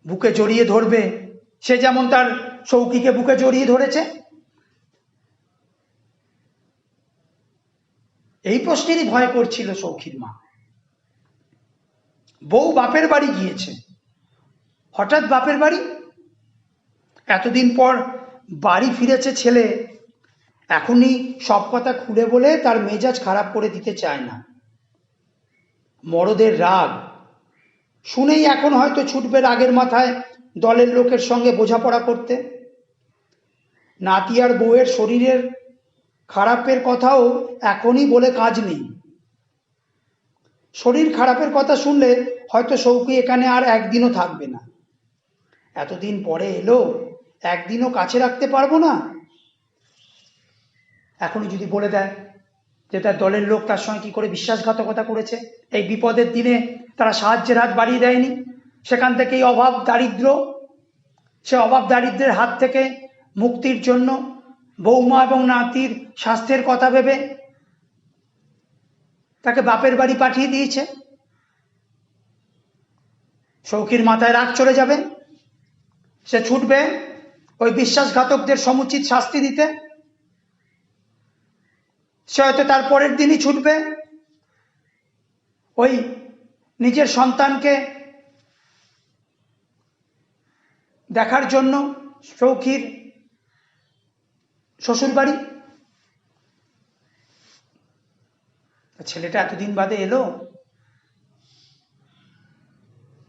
বুকে জড়িয়ে ধরবে, সে যেমন তার সৌখীকে বুকে জড়িয়ে ধরেছে। এই প্রশ্নেরই ভয় করছিল সৌখীর মা। বউ বাপের বাড়ি গিয়েছে, হঠাৎ বাপের বাড়ি, এতদিন পর বাড়ি ফিরেছে ছেলে, এখনই সব কথা খুলে বলে তার মেজাজ খারাপ করে দিতে চায় না। মরদের রাগ শুনেই এখন হয়তো ছুটবে রাগের মাথায় দলের লোকের সঙ্গে বোঝাপড়া করতে। নাতি আর বউয়ের শরীরের খারাপের কথাও এখনই বলে কাজ নেই। শরীর খারাপের কথা শুনলে হয়তো সৌখী এখানে আর একদিনও থাকবে না। এতদিন পরে এলো, একদিনও কাছে রাখতে পারবো না। এখনই যদি বলে দেয় যে তার দলের লোক তার সঙ্গে কি করে বিশ্বাসঘাতকতা করেছে, এই বিপদের দিনে তারা সাহায্যের হাত বাড়িয়ে দেয়নি, সেখান থেকে এই অভাব দারিদ্র, সে অভাব দারিদ্রের হাত থেকে মুক্তির জন্য বৌমা এবং নাতির স্বাস্থ্যের কথা ভেবে তাকে বাপের বাড়ি পাঠিয়ে দিয়েছে। সৌখীর মাথায় রাগ চলে যাবে, সে ছুটবে ওই বিশ্বাসঘাতকদের সমুচিত শাস্তি দিতে। সে হয়তো তার পরের দিনই ছুটবে ওই নিজের সন্তানকে দেখার জন্য সৌখীর শ্বশুর বাড়ি। ছেলেটা এতদিন বাদে এলো,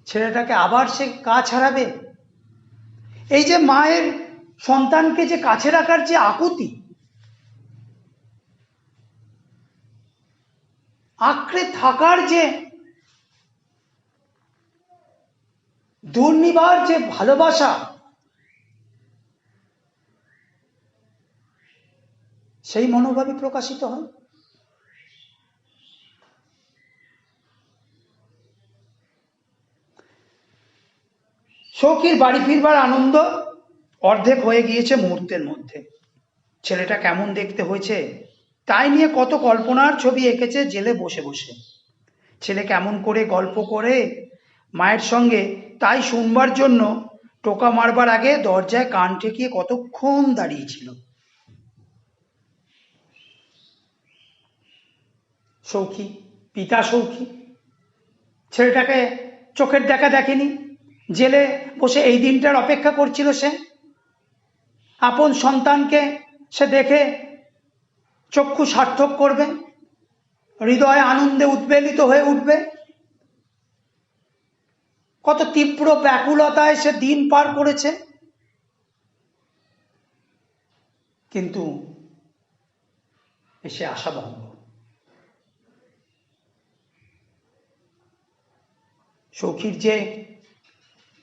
ছেলেটাকে আবার সে কাছ হারাবে। এই যে মায়ের সন্তানকে যে কাছে রাখার যে আকুতি, আঁকড়ে থাকার যে দুর্নিবার যে ভালোবাসা, সেই মনোভাবই প্রকাশিত হয়। সৌখীর বাড়ি ফিরবার আনন্দ অর্ধেক হয়ে গিয়েছে মুহূর্তের মধ্যে। ছেলেটা কেমন দেখতে হয়েছে তাই নিয়ে কত কল্পনার ছবি এঁকেছে জেলে বসে বসে। ছেলে কেমন করে গল্প করে মায়ের সঙ্গে, তাই শুনবার জন্য টোকা মারবার আগে দরজায় কান ঠেকিয়ে কতক্ষণ দাঁড়িয়েছিল। সৌখী, পিতা সৌখী, ছেলেটাকে চোখের দেখা দেখেনি, জেলে বসে এই দিনটার অপেক্ষা করছিল। সে আপন সন্তানকে সে দেখে চক্ষু সার্থক করবে, হৃদয় আনন্দে উদ্বেলিত হয়ে উঠবে। কত তীব্র ব্যাকুলতায় সে দিন পার করেছে, কিন্তু এসে আশাভঙ্গ। সৌখীর যে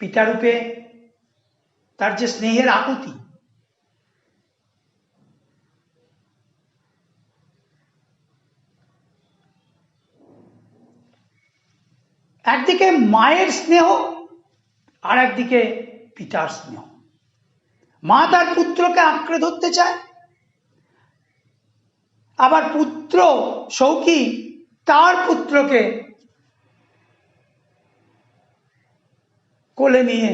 পিতারূপে তার যে স্নেহের আকুতি, একদিকে মায়ের স্নেহ আর একদিকে পিতার স্নেহ। মা তার পুত্রকে আঁকড়ে ধরতে চায়, আবার পুত্র সৌখী তার পুত্রকে কোলে নিয়ে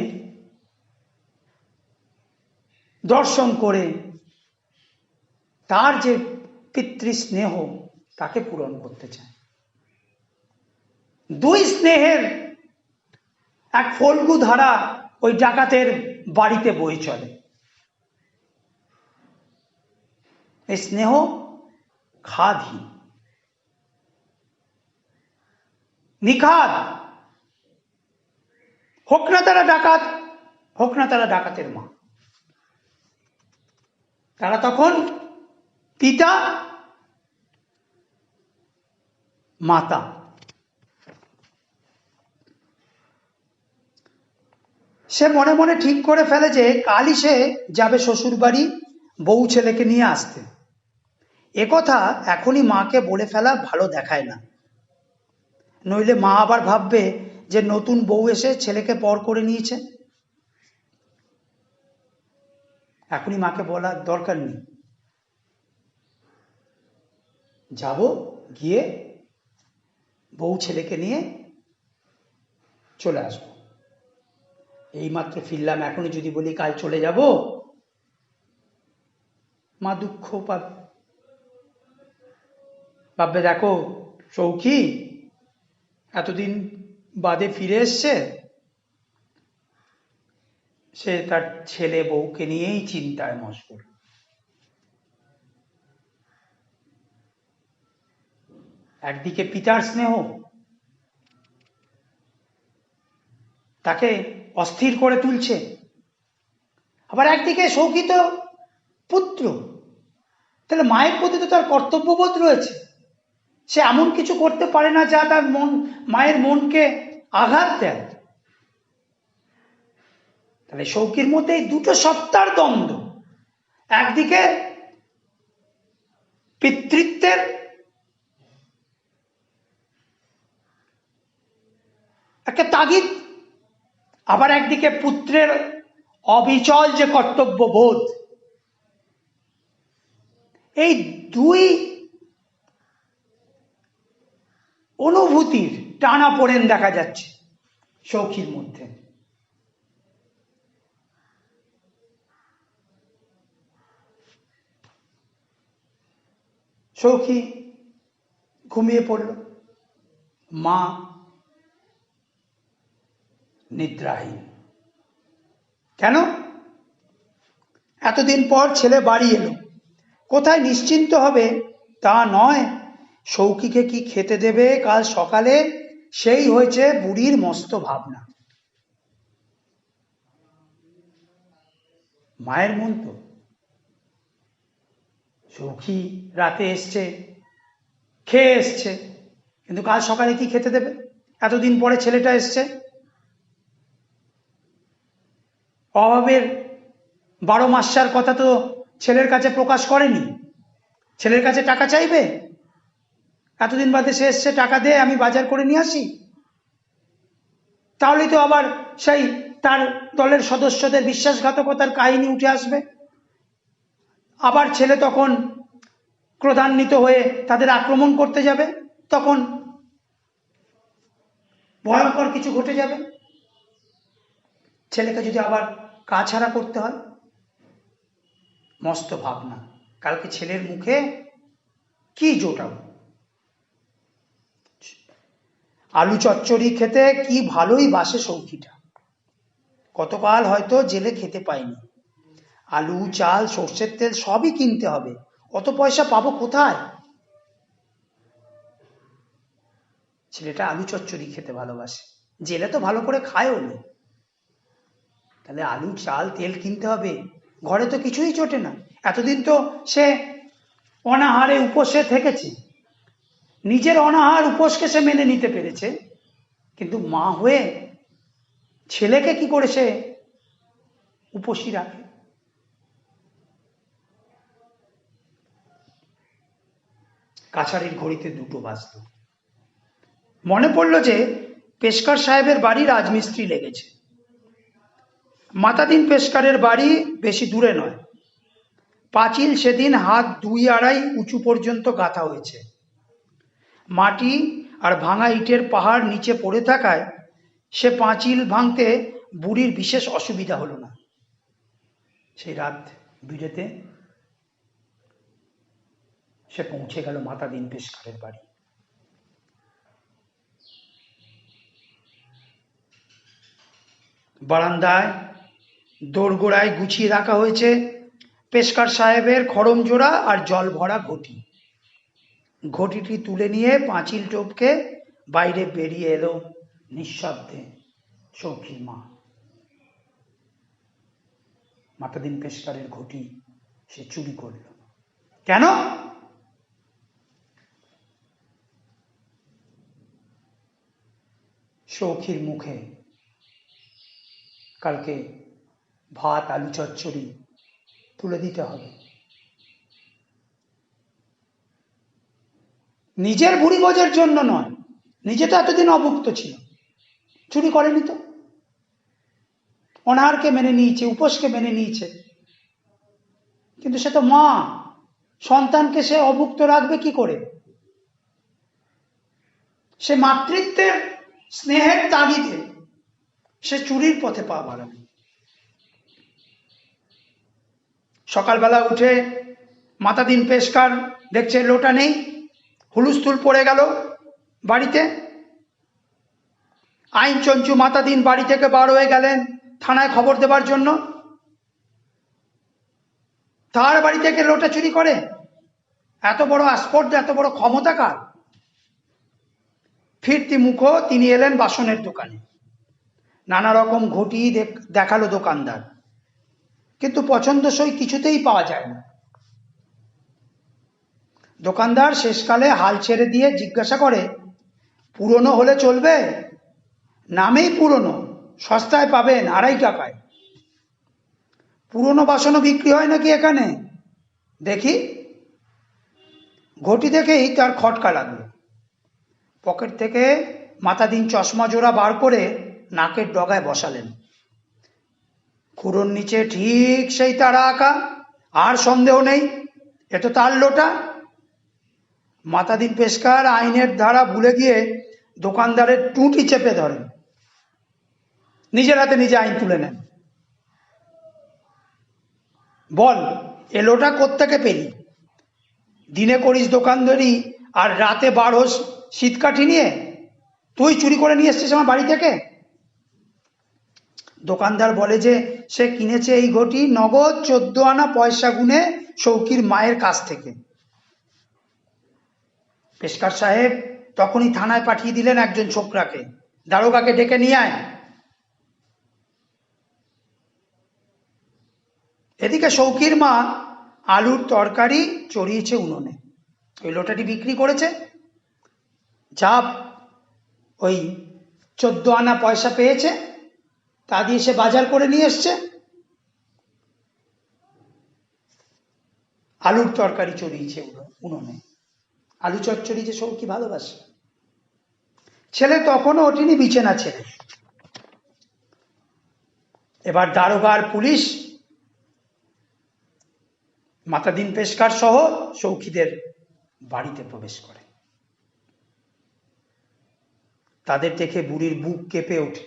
দর্শন করে তার যে পিতৃস্নেহ তাকে পূরণ করতে চায়। দুই স্নেহের এক ফল্গু ধারা ওই ডাকাতের বাড়িতে বয়ে চলে। এই স্নেহ খাদহীন, নিখাদ। হোক না তারা ডাকাত, হোক না তারা ডাকাতের মা, তারা তখন পিতা মাতা। সে মনে মনে ঠিক করে ফেলে যে কালই সে যাবে শ্বশুর বাড়ি বউ ছেলেকে নিয়ে আসতে। একথা এখনই মাকে বলে ফেলা ভালো দেখায় না, নইলে মা আবার ভাববে যে নতুন বউ এসে ছেলেকে পর করে নিয়েছে। এখনই মাকে বলার দরকার নেই, যাব, গিয়ে বউ ছেলেকে নিয়ে চলে আসবো। এইমাত্র ফিরলাম, এখনই যদি বলি কাল চলে যাব, মা দুঃখ পাবে, ভাববে দেখো সৌখী এতদিন বাদে ফিরে এসছে, সে তার ছেলে বউকে নিয়েই চিন্তায় মশগুল। একদিকে পিতার স্নেহ তাকে অস্থির করে তুলছে, আবার একদিকে শৌকিত পুত্র, তাহলে মায়ের প্রতি তো তার কর্তব্যবোধ রয়েছে। সে এমন কিছু করতে পারে না যা তার মায়ের মনকে আঘাত দেয়। তাহলে শৌকির মধ্যে এই দুটো সত্তার দ্বন্দ্ব, একদিকে পিতৃত্বের একটা তাগিদ, আবার একদিকে পুত্রের অবিচল যে কর্তব্যবোধ। এই দুই অনুভূতির টানাপোড়েন দেখা যাচ্ছে সৌখীর মধ্যে। সৌখী ঘুমিয়ে পড়ল, মা নিদ্রাহীন। কেন? এতদিন পর ছেলে বাড়ি এলো, কোথায় নিশ্চিন্ত হবে তা নয়, সৌখীকে কি খেতে দেবে কাল সকালে, সেই হয়েছে বুড়ির মস্ত ভাবনা। মায়ের মন তো, সৌখী রাতে এসছে, খেয়ে এসছে, কিন্তু কাল সকালে কি খেতে দেবে? এতদিন পরে ছেলেটা এসছে, অভাবের 12 মাসের কথা তো ছেলের কাছে প্রকাশ করেনি। ছেলের কাছে টাকা চাইবে? এতদিন বাদে সে এসছে, টাকা দে আমি বাজার করে নিয়ে আসি। তাহলেই তো আবার সেই তার দলের সদস্যদের বিশ্বাসঘাতকতার কাহিনী উঠে আসবে। আবার ছেলে তখন ক্রোধান্বিত হয়ে তাদের আক্রমণ করতে যাবে, তখন ভয়ঙ্কর কিছু ঘটে যাবে। ছেলেকে যদি আবার কাছাড়া করতে হয়, মস্ত ভাবনা, কালকে ছেলের মুখে কি জোটাবো। আলু চচ্চড়ি খেতে কি ভালোই বাসে সৌখীটা, কতকাল হয়তো জেলে খেতে পাইনি। আলু, চাল, সর্ষের তেল সবই কিনতে হবে, অত পয়সা পাবো কোথায়? ছেলেটা আলু চচ্চড়ি খেতে ভালোবাসে, জেলে তো ভালো করে খায়ও নি, তাহলে আলু, চাল, তেল কিনতে হবে, ঘরে তো কিছুই জোটে না। এতদিন তো সে অনাহারে উপোসে থেকেছে, নিজের অনাহার উপোসকে সে মেনে নিতে পেরেছে, কিন্তু মা হয়ে ছেলেকে কি করে সে উপোসী রাখে? কাছারির ঘড়িতে 2টো বাজল। মনে পড়ল যে পেশকার সাহেবের বাড়ি রাজমিস্ত্রি লেগেছে। মাতাদিন পেশকারের বাড়ি বেশি দূরে নয়। পাঁচিল সেদিন হাত 2-2.5 উঁচু পর্যন্ত গাঁথা হয়েছে। মাটি আর ভাঙা ইটের পাহাড় নিচে পড়ে থাকায় সে পাঁচিল ভাঙতে বুড়ির বিশেষ অসুবিধা হলো না। সেই রাত 2টেতে সে পৌঁছে গেল মাতাদিন পেশকারের বাড়ি। বারান্দায় দোরগোড়ায় গুছিয়ে রাখা হয়েছে পেশকার সাহেবের খড়ম জোড়া আর জল ভরা ঘটি। ঘটিটি তুলে নিয়ে পাঁচিল টপকে বাইরে বেরিয়ে এলো নিঃশব্দে সৌখীর মা। মাতাদিন পেশকারের ঘটি সে চুরি করল। কেন? সৌখীর মুখে কালকে ভাত, আলু চচ্চড়ি তুলে দিতে হবে। নিজের বুড়ি গজের জন্য নয়, নিজে তো এতদিন অভুক্ত ছিল, চুরি করেনি তো, অনাহারকে মেনে নিয়েছে, উপোসকে মেনে নিয়েছে, কিন্তু সে তো মা, সন্তানকে সে অভুক্ত রাখবে কি করে? সে মাতৃত্বের স্নেহের তাগিদে সে চুরির পথে পা বাড়াবে। সকালবেলা উঠে মাতাদিন পেশকার দেখছে লোটা নেই, হুলুস্থুল পড়ে গেল বাড়িতে। আইন চঞ্চু মাতাদিন বাড়ি থেকে বার হয়ে গেলেন, থানায় খবর দেবার জন্য, তার বাড়ি থেকে লোটা চুরি করে? এত বড় আস্পর্ধা, এত বড় ক্ষমতা কার? ফিরতি মুখো তিনি এলেন বাসনের দোকানে। নানা রকম ঘটি দেখালো দোকানদার, কিন্তু পছন্দসই কিছুতেই পাওয়া যায় না। দোকানদার শেষকালে হাল ছেড়ে দিয়ে জিজ্ঞাসা করে, পুরনো হলে চলবে? নামেই পুরনো, সস্তায় পাবেন 2.5 টাকায়। পুরনো বাসনও বিক্রি হয় নাকি এখানে? দেখি। ঘটি দেখেই তার খটকা লাগলো। পকেট থেকে মাথাদিন চশমা জোড়া বার করে নাকের ডগায় বসালেন। খুড়োর নিচে ঠিক সেই তারা আঁকা, আর সন্দেহ নেই এ তো তার লোটা। মাতাদিন পেশকার আইনের ধারা ভুলে গিয়ে দোকানদারের টুটি চেপে ধরেন, নিজের হাতে নিজে আইন তুলে নেন। বল, এ লোটা কোত্থেকে পেলি? দিনে করিস দোকানদারি আর রাতে বার হোস শীতকাঠি নিয়ে? তুই চুরি করে নিয়ে এসছিস আমার বাড়ি থেকে? দোকানদার বলে যে সে কিনেছে এই ঘটি নগদ 14 আনা পয়সা গুনে সৌকির মায়ের কাছ থেকে। পেশকার সাহেব তখনই থানায় পাঠিয়ে দিলেন একজন ছোকরাকে, দারোগাকে ডেকে নিয়ে আয়। এদিকে সৌকির মা আলুর তরকারি চড়িয়েছে উনুনে, ওই লোটাটি বিক্রি করেছে, যা ওই 14 আনা পয়সা পেয়েছে তা দিয়ে সে বাজার করে নিয়ে এসছে। আলুর তরকারি চড়িয়েছে উনুনে, আলু চচ্চড়ি যে সৌকি ভালোবাসে। ছেলে তখনও ওঠেনি বিছানা ছেড়ে। এবার দারোগা আর পুলিশ মাতাদিন পেশকার সহ সৌখিদের বাড়িতে প্রবেশ করে। তাদের দেখে বুড়ির বুক কেঁপে ওঠে।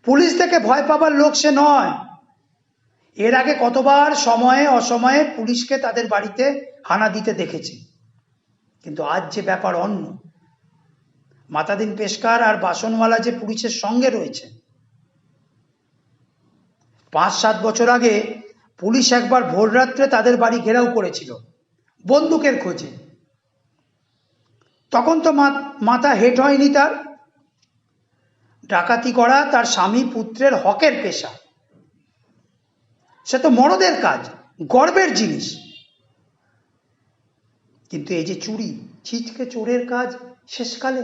পুলিশ থেকে ভয় পাবার লোক সে নয়। এর আগে কতবার সময়ে অসময়ে পুলিশকে তাদের বাড়িতে হানা দিতে দেখেছে, কিন্তু আজ যে ব্যাপার অন্য। মাতাদিন পেশকার আর বাসনওয়ালা যে পুলিশের সঙ্গে রয়েছে। 5-7 বছর আগে পুলিশ একবার ভোররাত্রে তাদের বাড়ি ঘেরাও করেছিল বন্দুকের খোঁজে। তখন তো মাথা হেট হয়নি তার। ডাকাতি করা তার স্বামী পুত্রের হকের পেশা, সে তো মরদের কাজ, গর্বের জিনিস। কিন্তু এই যে চুরি, ছিচকে চোরের কাজ শেষকালে।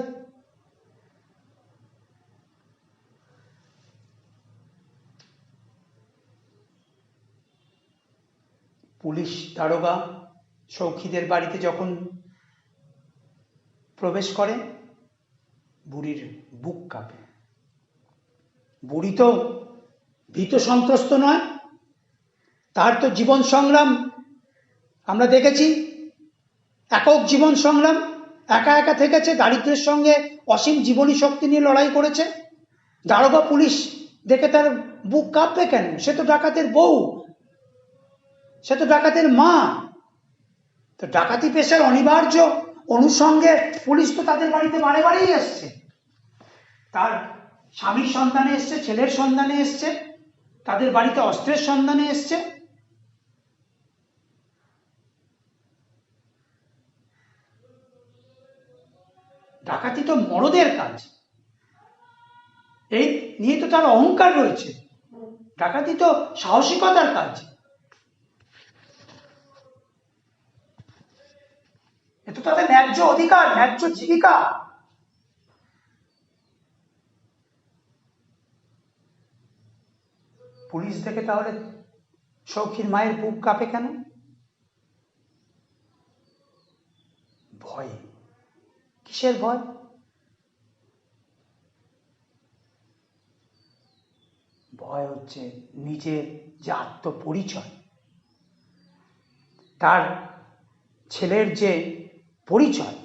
পুলিশ দারোগা সৌখিদের বাড়িতে যখন প্রবেশ করে, বুড়ির বুক কাঁপে। বুড়ি তো ভীত সন্ত্রস্ত নয়, তার তো জীবন সংগ্রাম আমরা দেখেছি, একক জীবন সংগ্রাম। একা একা থেকেছে, দারিদ্র্যের সঙ্গে অসীম জীবনী শক্তি নিয়ে লড়াই করেছে। দারোগা পুলিশ দেখে তার বুক কাঁপবে কেন? সে তো ডাকাতের বউ, সে তো ডাকাতের মা। তো ডাকাতি পেশার অনিবার্য অনুষঙ্গে পুলিশ তো তাদের বাড়িতে বারে বারেই এসছে, তার স্বামীর সন্ধানে এসছে, ছেলের সন্ধানে এসছে, তাদের বাড়িতে অস্ত্রের সন্ধানে এসছে। ডাকাতি তো মরদের কাজ, এই নিয়ে তো তার অহংকার রয়েছে। ডাকাতি তো সাহসিকতার কাজ। এ তো তাদের ন্যায্য অধিকার, ন্যায্য জীবিকা। পুলিশ দেখে তাহলে সৌখির মায়ের বুক কাঁপে কেন? ভয়। কিসের ভয়? ভয় হচ্ছে নিজের যে আত্মপরিচয়, তার ছেলের যে পরিচয়,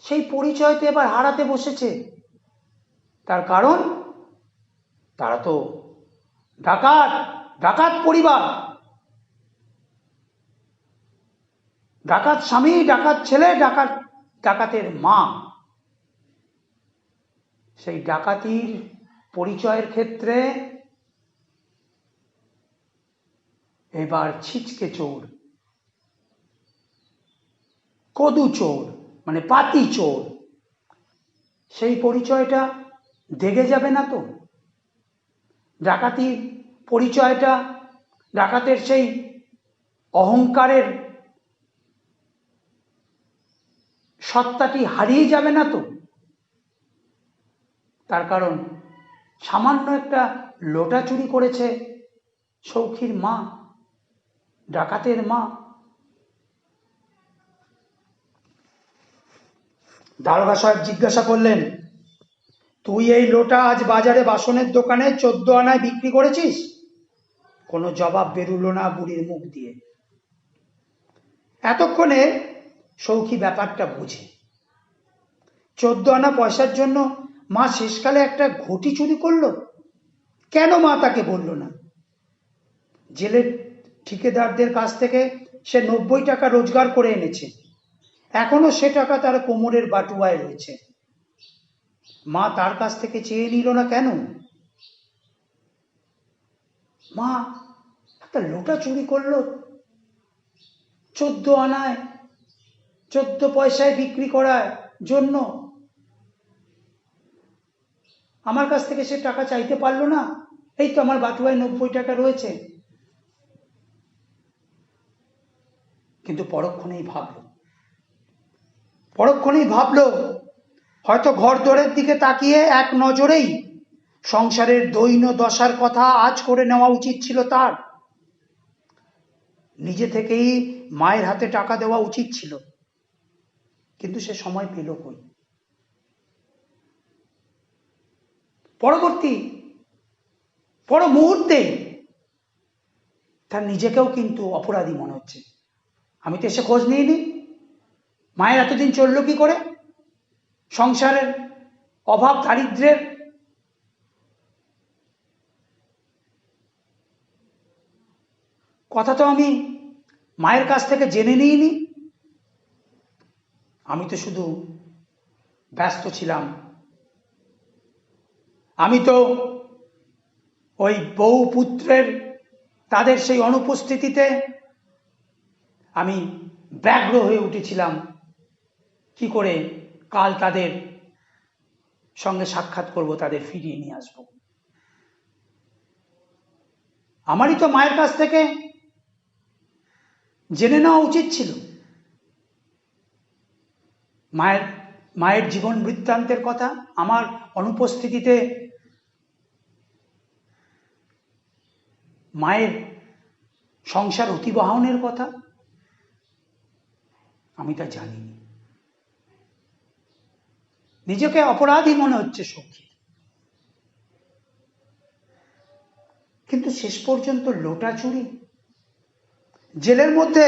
সেই পরিচয় তো এবার হারাতে বসেছে। তার কারণ তারা তো ডাকাত, ডাকাত পরিবার, ডাকাত স্বামী, ডাকাত ছেলে, ডাকাতের মা। সেই ডাকাতির পরিচয়ের ক্ষেত্রে এবার ছিচকে চোর, কদু চোর মানে পাতি চোর, সেই পরিচয়টা দেগে যাবে না তো? ডাকাতির পরিচয়টা, ডাকাতের সেই অহংকারের সত্তাটি হারিয়ে যাবে না তো? তার কারণ সামান্য একটা লোটা চুরি করেছে সৌখীর মা, ডাকাতের মা। দারোগা সাহেব জিজ্ঞাসা করলেন, তুই এই লোটা আজ বাজারে বাসনের দোকানে 14 আনায় বিক্রি করেছিস? কোনো জবাব বেরুলো না বুড়ির মুখ দিয়ে। এতক্ষণে সৌখী ব্যাপারটা বুঝে। 14 আনা পয়সার জন্য মা শেষকালে একটা ঘটি চুরি করলো? কেন মা তাকে বলল না? জেলের ঠিকাদারদের কাছ থেকে সে 90 টাকা রোজগার করে এনেছে, এখনো সে টাকা তার কোমরের বাটুয়ায় রয়েছে। মা তার কাছ থেকে চেয়ে নিল না কেন? মা একটা লোটা চুরি করলো 14 আনায়, 14 পয়সায় বিক্রি করার জন্য আমার কাছ থেকে সে টাকা চাইতে পারলো না? এই তো আমার বাটুয়ায় 90 টাকা রয়েছে। কিন্তু পরক্ষণেই ভাবলো হয়তো ঘর দোরের দিকে তাকিয়ে এক নজরেই সংসারের দৈন্য দশার কথা আজ করে নেওয়া উচিত ছিল তার। নিজে থেকেই মায়ের হাতে টাকা দেওয়া উচিত ছিল, কিন্তু সে সময় পেল কই? পর মুহূর্তে তার নিজেকেও কিন্তু অপরাধী মনে হচ্ছে। আমি তো এসে খোঁজ নিইনি, মায়ের এতদিন চললো কি করে? সংসারের অভাব দারিদ্র্যের কথা তো আমি মায়ের কাছ থেকে জেনে নিইনি। আমি তো শুধু ব্যস্ত ছিলাম, আমি তো ওই বউ পুত্রের তাদের সেই অনুপস্থিতিতে আমি ব্যগ্র হয়ে উঠেছিলাম কি করে কাল তাদের সঙ্গে সাক্ষাৎ করব, তাদের ফিরিয়ে নিয়ে আসব। আমারই তো মায়ের কাছ থেকে জেনে নেওয়া উচিত ছিল মায়ের জীবন বৃত্তান্তের কথা, আমার অনুপস্থিতিতে মায়ের সংসার অতিবাহনের কথা। আমি তা জানিনি। নিজেকে অপরাধী মনে হচ্ছে সৌখী। কিন্তু শেষ পর্যন্ত লোটা চুরি, জেলের মধ্যে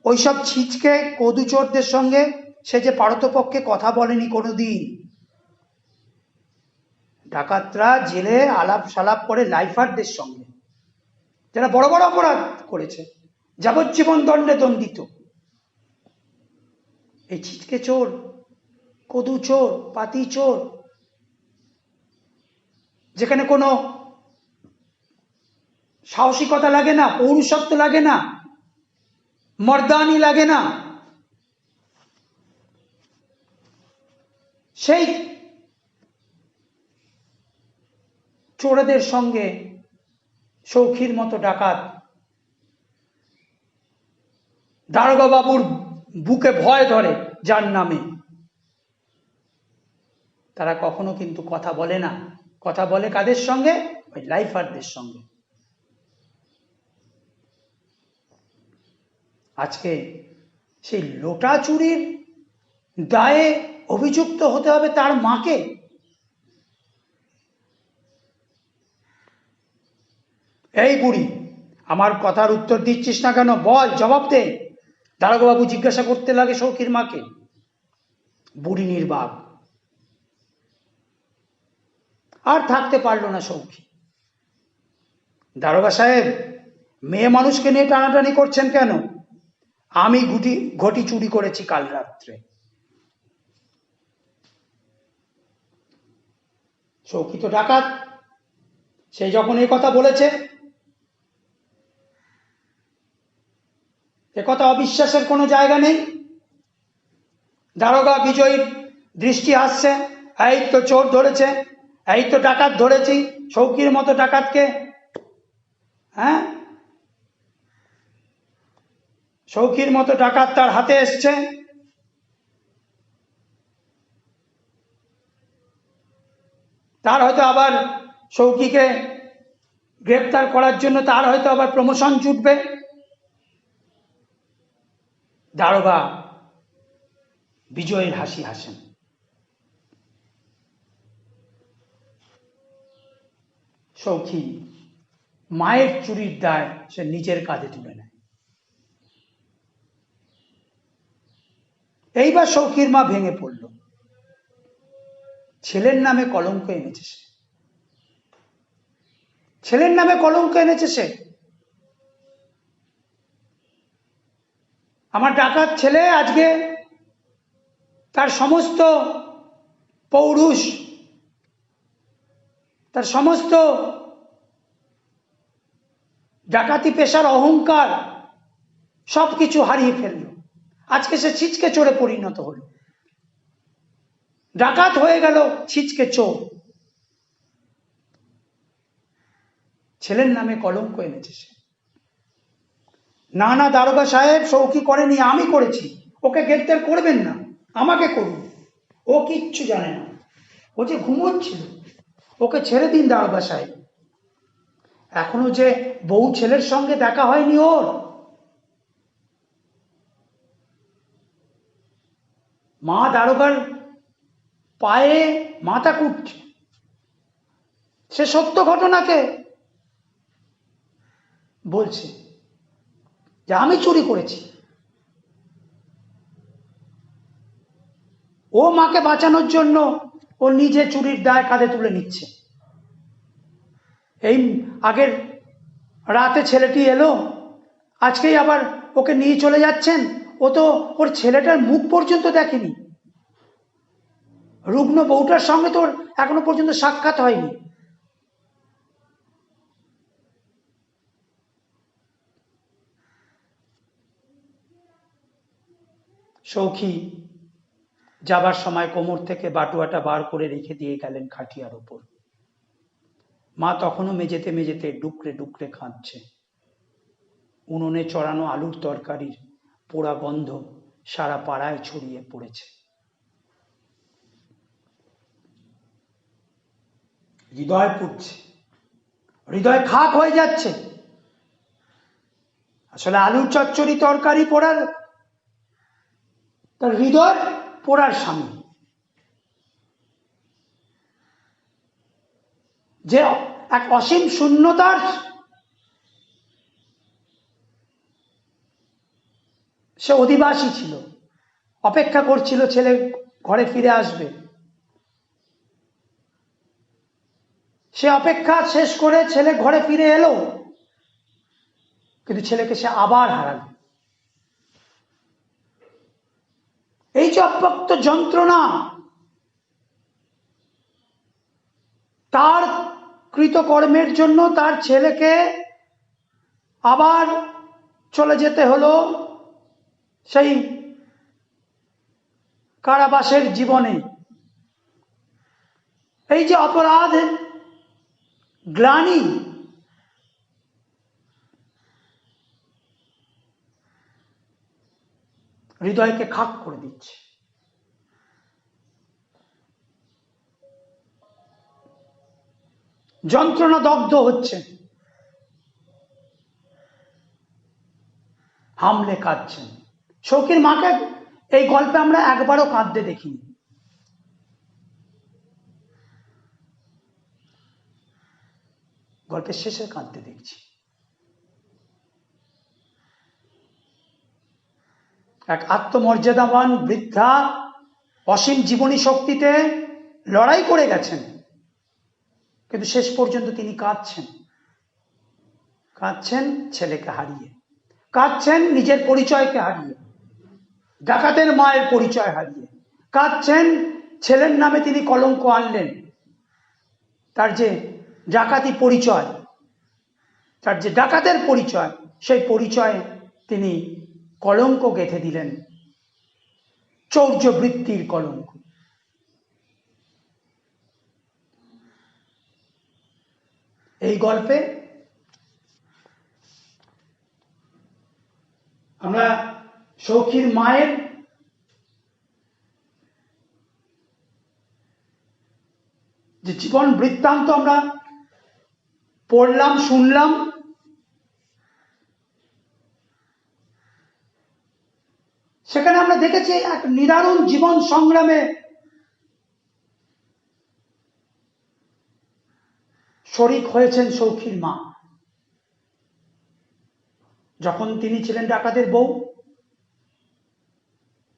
ওইসব ছিচকে কদুচোরদের সঙ্গে সে যে পারতপক্ষে কথা বলেনি কোনোদিন। ডাকাতরা জেলে আলাপ সালাপ করে লাইফারদের সঙ্গে, যারা বড় বড় অপরাধ করেছে, যাবজ্জীবন দণ্ডে দণ্ডিত। এই ছিচকে চোর, কদু চোর, পাতি চোর, যেখানে কোনো সাহসিকতা লাগে না, পৌরুষত্ব লাগে না, মর্দানি লাগে না, সেই চোরেদের সঙ্গে সৌখীর মতো ডাকাত, দারোগা বাবুর বুকে ভয় ধরে যার নামে, তারা কখনো কিন্তু কথা বলে না। কথা বলে কাদের সঙ্গে? ওই লাইফারদের সঙ্গে। আজকে সেই লোটা চুরির দায়ে অভিযুক্ত হতে হবে তার মাকে। এই বুড়ি, আমার কথার উত্তর দিচ্ছিস না কেন? বল, জবাব দে। দারোগাবাবু জিজ্ঞাসা করতে লাগে সৌখীর মাকে। বুড়ি নির্বাক। আর থাকতে পারল না সৌখী। দারোগা সাহেব, মেয়ে মানুষকে নিয়ে টানাটানি করছেন কেন? আমি ঘটি চুরি করেছি কাল রাত্রে। সৌখী তো ডাকাত, সে যখন এই কথা বলেছে, একথা অবিশ্বাসের কোনো জায়গা নেই। দারোগা বিজয়ীর দৃষ্টি আসছে, এই তো চোর ধরেছে, এই তো ডাকাত ধরেছি, সৌকির মতো ডাকাতকে, হ্যাঁ, সৌকির মতো ডাকাত তার হাতে এসছে। তার হয়তো আবার সৌকিকে গ্রেপ্তার করার জন্য তার হয়তো আবার প্রমোশন জুটবে। দারোগা বিজয়ের হাসি হাসেন। সৌখী মায়ের চুরির দায় সে নিজের কাঁধে তুলে নেয়। এইবার সৌখীর মা ভেঙে পড়ল। ছেলের নামে কলঙ্ক এনেছে সে, ছেলের নামে কলঙ্ক এনেছে সে। আমার ডাকাত ছেলে আজকে তার সমস্ত পৌরুষ, তার সমস্ত ডাকাতি পেশার অহংকার সবকিছু হারিয়ে ফেলল। আজকে সে ছিচকে চোরে পরিণত হল, ডাকাত হয়ে গেল ছিচকে চোর। ছেলের নামে কলঙ্ক এনেছে সে। না না দারোগা সাহেব, সৌখী করেনি, আমি করেছি, ওকে গ্রেপ্তার করবেন না, আমাকে করুন, ও কিচ্ছু জানে না, ও যে ঘুমোচ্ছিল, ওকে ছেড়ে দিন দারোগা সাহেব। এখনো যে বউ ছেলের সঙ্গে দেখা হয়নি ওর। মা দারোগার পায়ে মাথা কুটছে। সে সত্য ঘটনাকে বলছে যে আমি চুরি করেছি। ও মাকে বাঁচানোর জন্য ও নিজে চুরির দায় কাঁধে তুলে নিচ্ছে। এই আগের রাতে ছেলেটি এলো, আজকেই আবার ওকে নিয়ে চলে যাচ্ছেন। ও তো ওর ছেলেটার মুখ পর্যন্ত দেখেনি, রুগ্ন বউটার সঙ্গে তোর এখনো পর্যন্ত সাক্ষাৎ হয়নি। সৌখী যাবার সময় কোমর থেকে বাটুয়াটা বার করে রেখে দিয়ে গেলেন খাটিয়ার ওপর। মা তখনও মেঝেতে মেঝেতে ডুকরে ডুকরে কাঁদছে। উনুনে চড়ানো আলুর তরকারির পোড়া গন্ধ সারা পাড়ায় ছড়িয়ে পড়েছে। হৃদয় পুড়ছে, হৃদয় খাক হয়ে যাচ্ছে। আসলে আলুর চচ্চড়ি তরকারি পোড়ার, তার হৃদয় পোড়ার সামনে যে এক অসীম শূন্যতার সে অধিবাসী ছিল, অপেক্ষা করছিল ছেলে ঘরে ফিরে আসবে। সে অপেক্ষা শেষ করে ছেলে ঘরে ফিরে এলো, কিন্তু ছেলেকে সে আবার হারালো। এই যে অব্যক্ত যন্ত্রণা, তার কৃতকর্মের জন্য তার ছেলেকে আবার চলে যেতে হলো সেই কারাবাসের জীবনে। এই যে অপরাধ গ্লানি, হৃদয়কে খাক করে দিচ্ছে। যন্ত্রণা দগ্ধ হচ্ছে, হামলে কাঁদছেন। সৌখীর মাকে এই গল্পে আমরা একবারও কাঁদতে দেখিনি। গল্পের শেষে কাঁদতে দেখছি। এক আত্মমর্যাদাবান বৃদ্ধা অসীম জীবনী শক্তিতে লড়াই করে গেছেন, কিন্তু শেষ পর্যন্ত তিনি কাঁদছেন। কাঁদছেন ছেলেকে হারিয়ে, কাঁদছেন নিজের পরিচয়কে হারিয়ে, ডাকাতের মায়ের পরিচয় হারিয়ে, কাঁদছেন ছেলের নামে তিনি কলঙ্ক আনলেন। তার যে ডাকাতি পরিচয়, তার যে ডাকাতের পরিচয়, সেই পরিচয়ে তিনি কলঙ্ক গেঁথে দিলেন, চৌর্যবৃত্তির কলঙ্ক। এই গল্পে আমরা সৌখীর মায়ের যে জীবন বৃত্তান্ত আমরা পড়লাম, শুনলাম, সেখানে আমরা দেখেছি এক নিদারুণ জীবন সংগ্রামে শরিক হয়েছেন সৌখীর মা। যখন তিনি ছিলেন ডাকাতের বউ,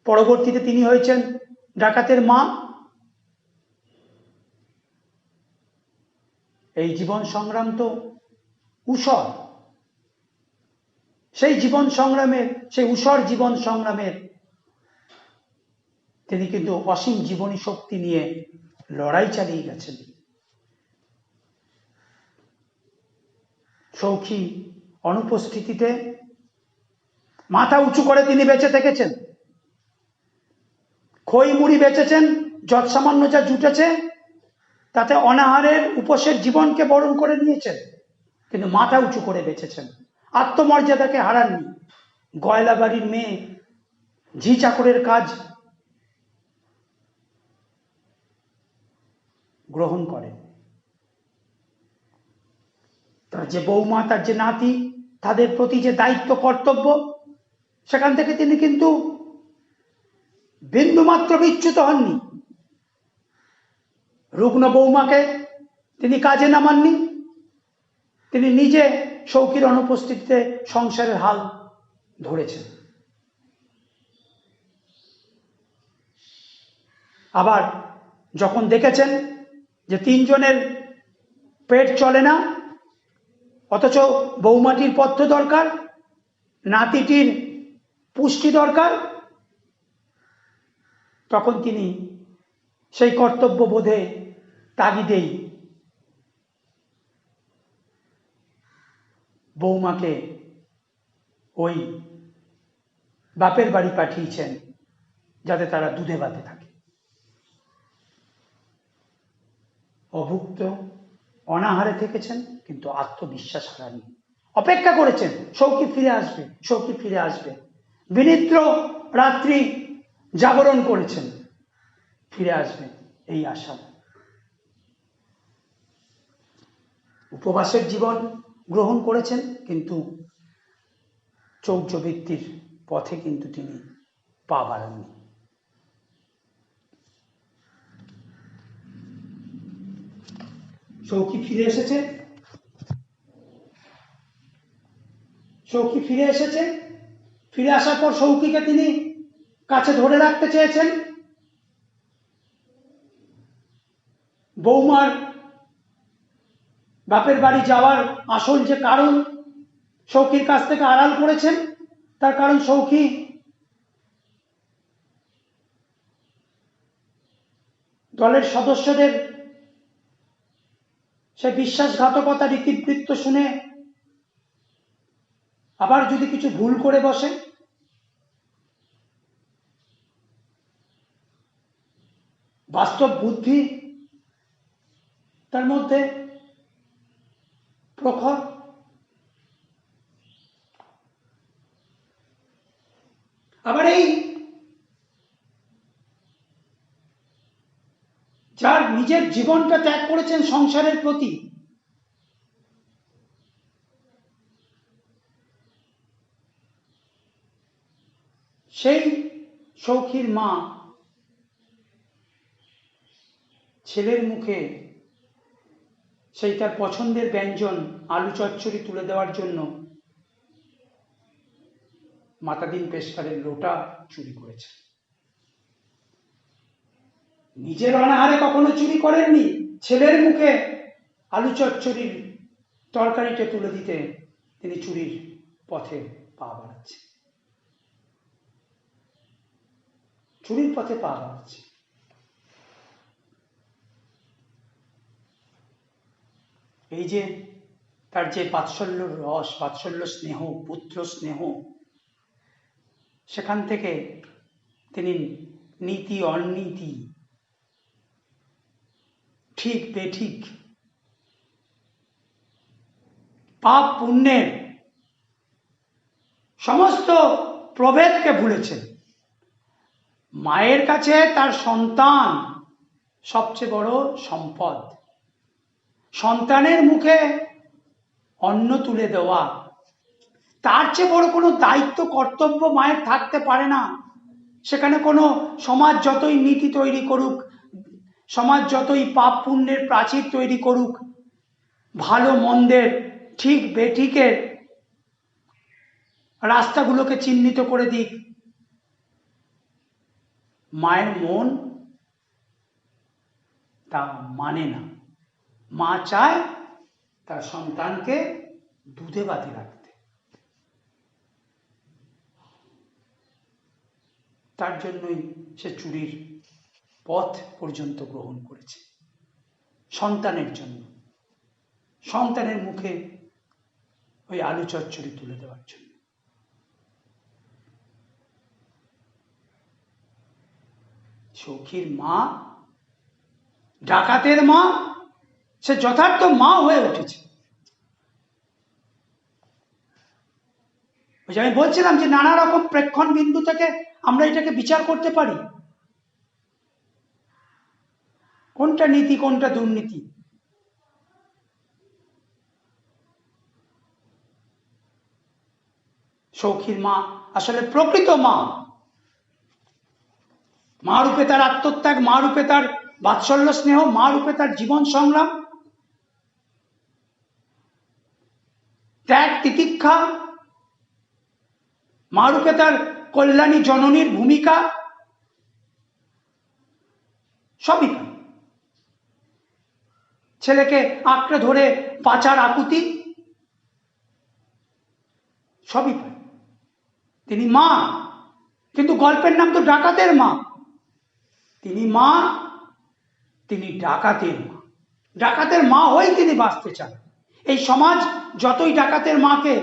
পরবর্তীতে তিনি হয়েছেন ডাকাতের মা। এই জীবন সংগ্রাম তো ঊষর, সেই জীবন সংগ্রামের, সেই ঊষর জীবন সংগ্রামের তিনি কিন্তু অসীম জীবনী শক্তি নিয়ে লড়াই চালিয়ে গেছেন। সৌখী অনুপস্থিতিতে মাথা উঁচু করে তিনি বেঁচে থেকেছেন, খই মুড়ি বেঁচেছেন, যৎসামান্য যা জুটেছে তাতে অনাহারের উপোসের জীবনকে বরণ করে নিয়েছেন, কিন্তু মাথা উঁচু করে বেঁচেছেন, আত্মমর্যাদাকে হারাননি। গয়লা বাড়ির মেয়ে ঝি চাকরের কাজ গ্রহণ করেন। তার যে বৌমা, তার যে নাতি, তাদের প্রতি যে দায়িত্ব কর্তব্য, সেখান থেকে তিনি কিন্তু বিন্দুমাত্র বিচ্যুত হননি। রুগ্ন বৌমাকে তিনি কাজে নামাননি, তিনি নিজে সৌখীর অনুপস্থিতিতে সংসারের হাল ধরেছেন। আবার যখন দেখেছেন যে তিনজনের পেট চলে না, অথচ বৌমাটির পথ্য দরকার, নাতিটির পুষ্টি দরকার, তখন তিনি সেই কর্তব্যবোধে তাগিদেই বৌমাকে ওই বাপের বাড়ি পাঠিয়েছেন, যাতে তারা দুধে ভাতে থাকে। অভুক্ত অনাহারে থেকেছেন, কিন্তু আত্মবিশ্বাস হারাননি। অপেক্ষা করেছেন সৌখী ফিরে আসবে, সৌখী ফিরে আসবে। বিনিদ্র রাত্রি জাগরণ করেছেন, ফিরে আসবে এই আশা। উপবাসের জীবন গ্রহণ করেছেন, কিন্তু চৌর্যবৃত্তির পথে কিন্তু তিনি পা বাড়াননি। সৌখী ফিরে এসেছে, সৌখী ফিরে এসেছে। ফিরে আসার পর সৌখীকে তিনি কাছে ধরে রাখতে চেয়েছেন। বৌমার বাপের বাড়ি যাওয়ার আসল যে কারণ সৌখীর কাছ থেকে আড়াল করেছেন, তার কারণ সৌখী দলের সদস্যদের সে বিশ্বাসঘাতকতার ইতিবৃত্ত শুনে আবার যদি কিছু ভুল করে বসে, বাস্তব বুদ্ধি তার মধ্যে প্রখর। আবার এই যার নিজের জীবনটা ত্যাগ করেছেন সংসারের প্রতি, সেই সৌখীর মা ছেলের মুখে সেই তার পছন্দের ব্যঞ্জন আলু চচ্চড়ি তুলে দেওয়ার জন্য মাতাদিন পেশকারের লোটা চুরি করেছে। নিজের অনাহারে কখনো চুরি করেননি, ছেলের মুখে আলু চচ্চড়ির তরকারিটা তুলে দিতে তিনি চুরির পথে পা বাড়াচ্ছে, চুরির পথে পা বাড়াচ্ছে। . এই যে তার যে বাৎসল্য রস, বাৎসল্য স্নেহ, পুত্র স্নেহ, সেখান থেকে তিনি নীতি অনীতি, ঠিক বেঠিক, পাপ পুণ্যের সমস্ত প্রভেদকে ভুলেছেন। মায়ের কাছে তার সন্তান সবচেয়ে বড় সম্পদ। সন্তানের মুখে অন্ন তুলে দেওয়া, তার চেয়ে বড় কোনো দায়িত্ব কর্তব্য মায়ের থাকতে পারে না। সেখানে কোনো সমাজ যতই নীতি তৈরি করুক, সমাজ যতই পাপ পুণ্যের প্রাচীর তৈরি করুক, ভালো মন্দের, ঠিক বেঠিকের রাস্তাগুলোকে চিহ্নিত করে দিক, মায়ের মন তা মানে না। মা চায় তার সন্তানকে দুধে ভাতে রাখতে। তার জন্যই সে চুরির পথ পর্যন্ত গ্রহণ করেছে, সন্তানের জন্য, সন্তানের মুখে ওই আলু চচ্চড়ি তুলে দেওয়ার জন্য। সখীর মা, ডাকাতের মা, সে যথার্থ মা হয়ে উঠেছে। আমি বলছিলাম যে নানা রকম প্রেক্ষণ বিন্দু থেকে আমরা এটাকে বিচার করতে পারি, কোনটা নীতি কোনটা দুর্নীতি। সখীর মা আসলে প্রকৃত মা। মা রূপে তার আত্মত্যাগ, মা রূপে তার বাৎসল্য স্নেহ, মা রূপে তার জীবন সংগ্রাম, ত্যাগ তিতিক্ষা, মা রূপে তার কল্যাণী জননীর ভূমিকা, সবই পায়। ছেলেকে আঁকড়ে ধরে বাঁচার আকুতি, সবই পায়। তিনি মা, কিন্তু গল্পের নাম তো ডাকাতের মা। তিনি মা, তিনি ডাকাতের মা। ডাকাতের মা হয়েই তিনি বাঁচতে চান। এই সমাজ যতই ডাকাতের মাকে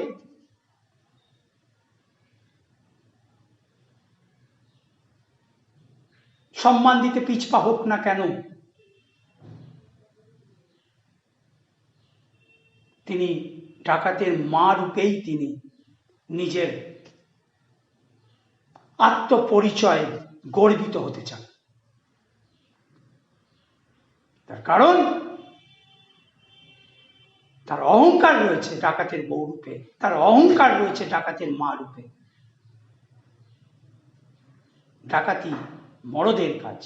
সম্মান দিতে পিছপা হোক না কেন, তিনি ডাকাতের মা রূপেই তিনি নিজের আত্মপরিচয়ে গর্বিত হতে চান। তার কারণ তার অহংকার রয়েছে ডাকাতের বউ রূপে, তার অহংকার রয়েছে ডাকাতের মা রূপে। ডাকাতি মরদের কাজ।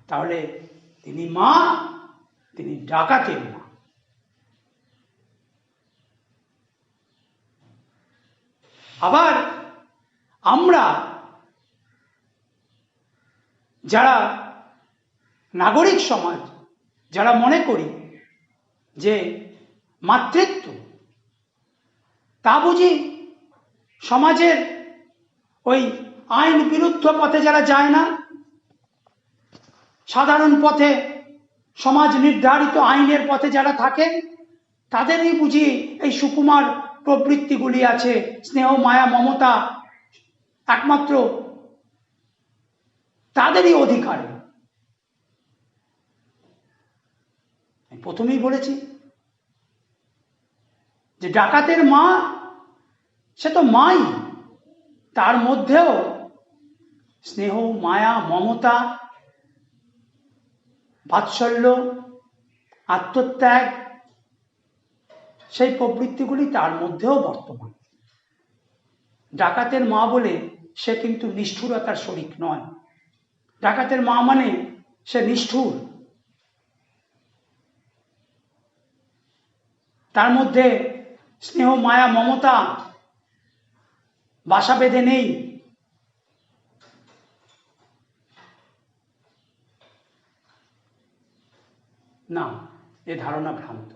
তাহলে তিনি মা, তিনি ডাকাতের মা। আবার আমরা যারা নাগরিক সমাজ, যারা মনে করি যে মাতৃত্ব, তা বুঝি সমাজের ওই আইন বিরুদ্ধ পথে যারা যায় না, সাধারণ পথে, সমাজ নির্ধারিত আইনের পথে যারা থাকে, তাদেরই বুঝি এই সুকুমার প্রবৃত্তিগুলি আছে, স্নেহ মায়া মমতা একমাত্র তাদেরই অধিকারে। প্রথমেই বলেছি যে ডাকাতের মা সে তো মাই, তার মধ্যেও স্নেহ মায়া মমতা, বাৎসল্য, আত্মত্যাগ, সেই প্রবৃত্তিগুলি তার মধ্যেও বর্তমান। ডাকাতের মা বলে সে কিন্তু নিষ্ঠুরতার শরিক নয়। ডাকাতের মা মানে সে নিষ্ঠুর, তার মধ্যে স্নেহ মায়া মমতা বাসা বেঁধে নেই। না, এ ধারণা ভ্রান্ত।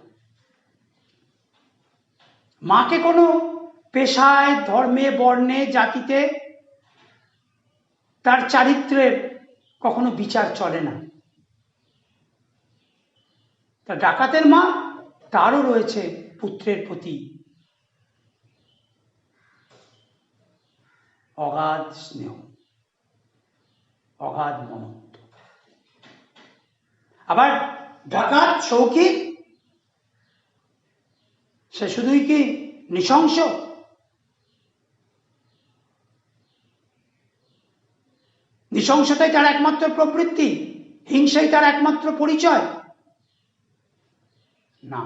মাকে কোনো পেশায়, ধর্মে, বর্ণে, জাতিতে, তার চারিত্রের কখনো বিচার চলে না। তা ডাকাতের মা, তারও রয়েছে পুত্রের প্রতি অগাধ স্নেহ, অগাধ মমত্ব। আবার ডাকাত সৌখী, সে শুধুই কি নৃশংস? নৃশংসতাই তার একমাত্র প্রবৃত্তি, হিংসাই তার একমাত্র পরিচয়? না,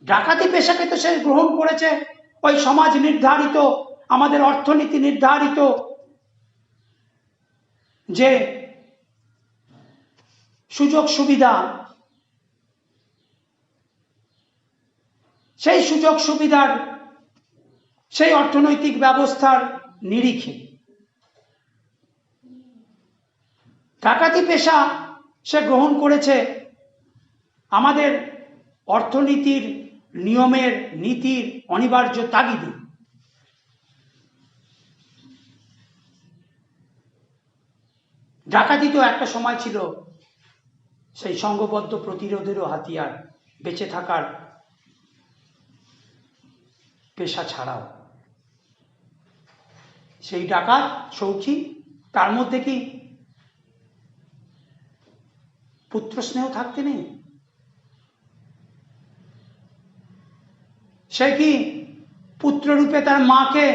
ডাকাতি পেশাকে তো সে গ্রহণ করেছে ওই সমাজ নির্ধারিত, আমাদের অর্থনীতি নির্ধারিত যে সুযোগ সুবিধা, সেই সুযোগ সুবিধার, সেই অর্থনৈতিক ব্যবস্থার নিরিখে ডাকাতি পেশা সে গ্রহণ করেছে আমাদের অর্থনীতির নিয়মের, নীতির অনিবার্য তাগিদে। ডাকাতি তো একটা সময় ছিল সেই সংঘবদ্ধ প্রতিরোধেরও হাতিয়ার, বেঁচে থাকার পেশা ছাড়াও। সেই ডাকাত সৌখী, তার মধ্যে কি পুত্র স্নেহ থাকতে নেই? সে কি পুত্ররূপে তার মাকে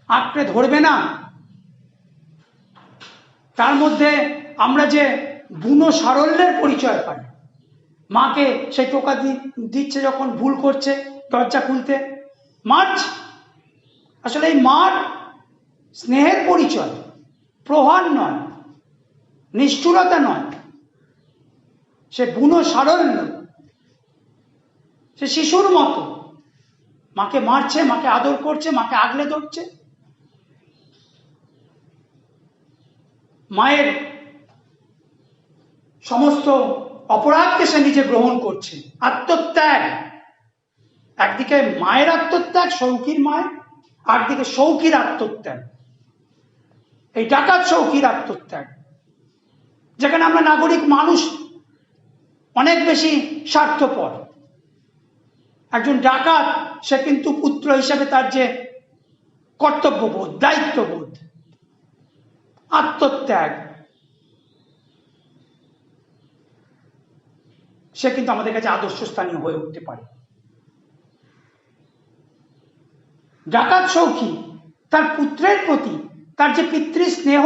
আঁকড়ে ধরবে না? তার মধ্যে আমরা যে বুনো সারল্যের পরিচয় পাই, মাকে সে টোকা দিচ্ছে যখন ভুল করছে দরজা খুলতে, মার্চ, আসলে এই মার স্নেহের পরিচয়, প্রহার নয়, নিষ্ঠুরতা নয়, সে বুনো সারল্য, সে শিশুর মতো মাকে মারছে, মাকে আদর করছে, মাকে আগলে ধরছে। মায়ের সমস্ত অপরাধকে সে নিজে গ্রহণ করছে। আত্মত্যাগ, একদিকে মায়ের আত্মত্যাগ, সৌখীর মায়ের, একদিকে সৌখীর আত্মত্যাগ, এই ডাকাত সৌখীর আত্মত্যাগ, যেখানে আমরা নাগরিক মানুষ অনেক বেশি স্বার্থপর। একজন ডাকাত সে কিন্তু পুত্র হিসেবে তার যে কর্তব্যবোধ, দায়িত্ববোধ, আত্মত্যাগ, সে কিন্তু আমাদের কাছে আদর্শস্থানীয় হয়ে উঠতে পারে। ডাকাত সৌখী তার পুত্রের প্রতি তার যে পিতৃ স্নেহ,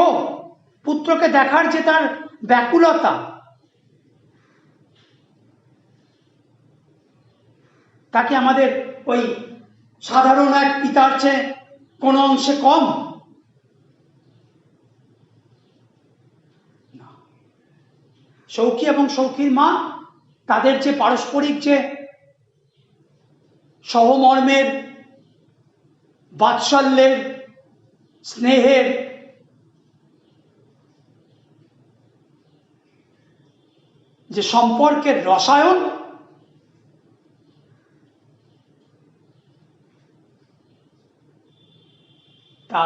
পুত্রকে দেখার যে তার ব্যাকুলতা, তাকে আমাদের ওই সাধারণ এক পিতার চেয়ে কোনো অংশে কম? সৌখী এবং সৌখীর মা, তাদের যে পারস্পরিক যে সহমর্মের, বাৎসল্যের, স্নেহের, যে সম্পর্কের রসায়ন, তা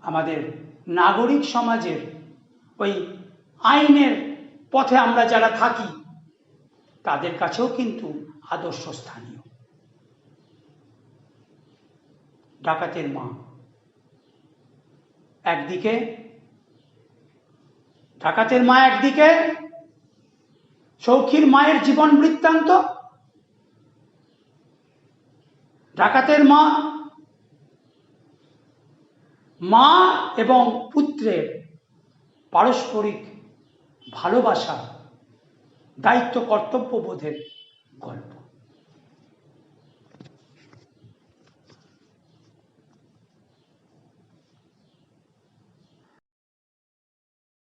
আমাদের নাগরিক সমাজের ওই আইনের পথে আমরা যারা থাকি তাদের কাছেও কিন্তু আদর্শ স্থানীয়। ডাকাতের মা একদিকে, ডাকাতের মা একদিকে, সৌখীর মায়ের জীবন বৃত্তান্ত, ডাকাতের মা, মা এবং পুত্রের পারস্পরিক ভালোবাসা, দায়িত্ব, কর্তব্যবোধের গল্প।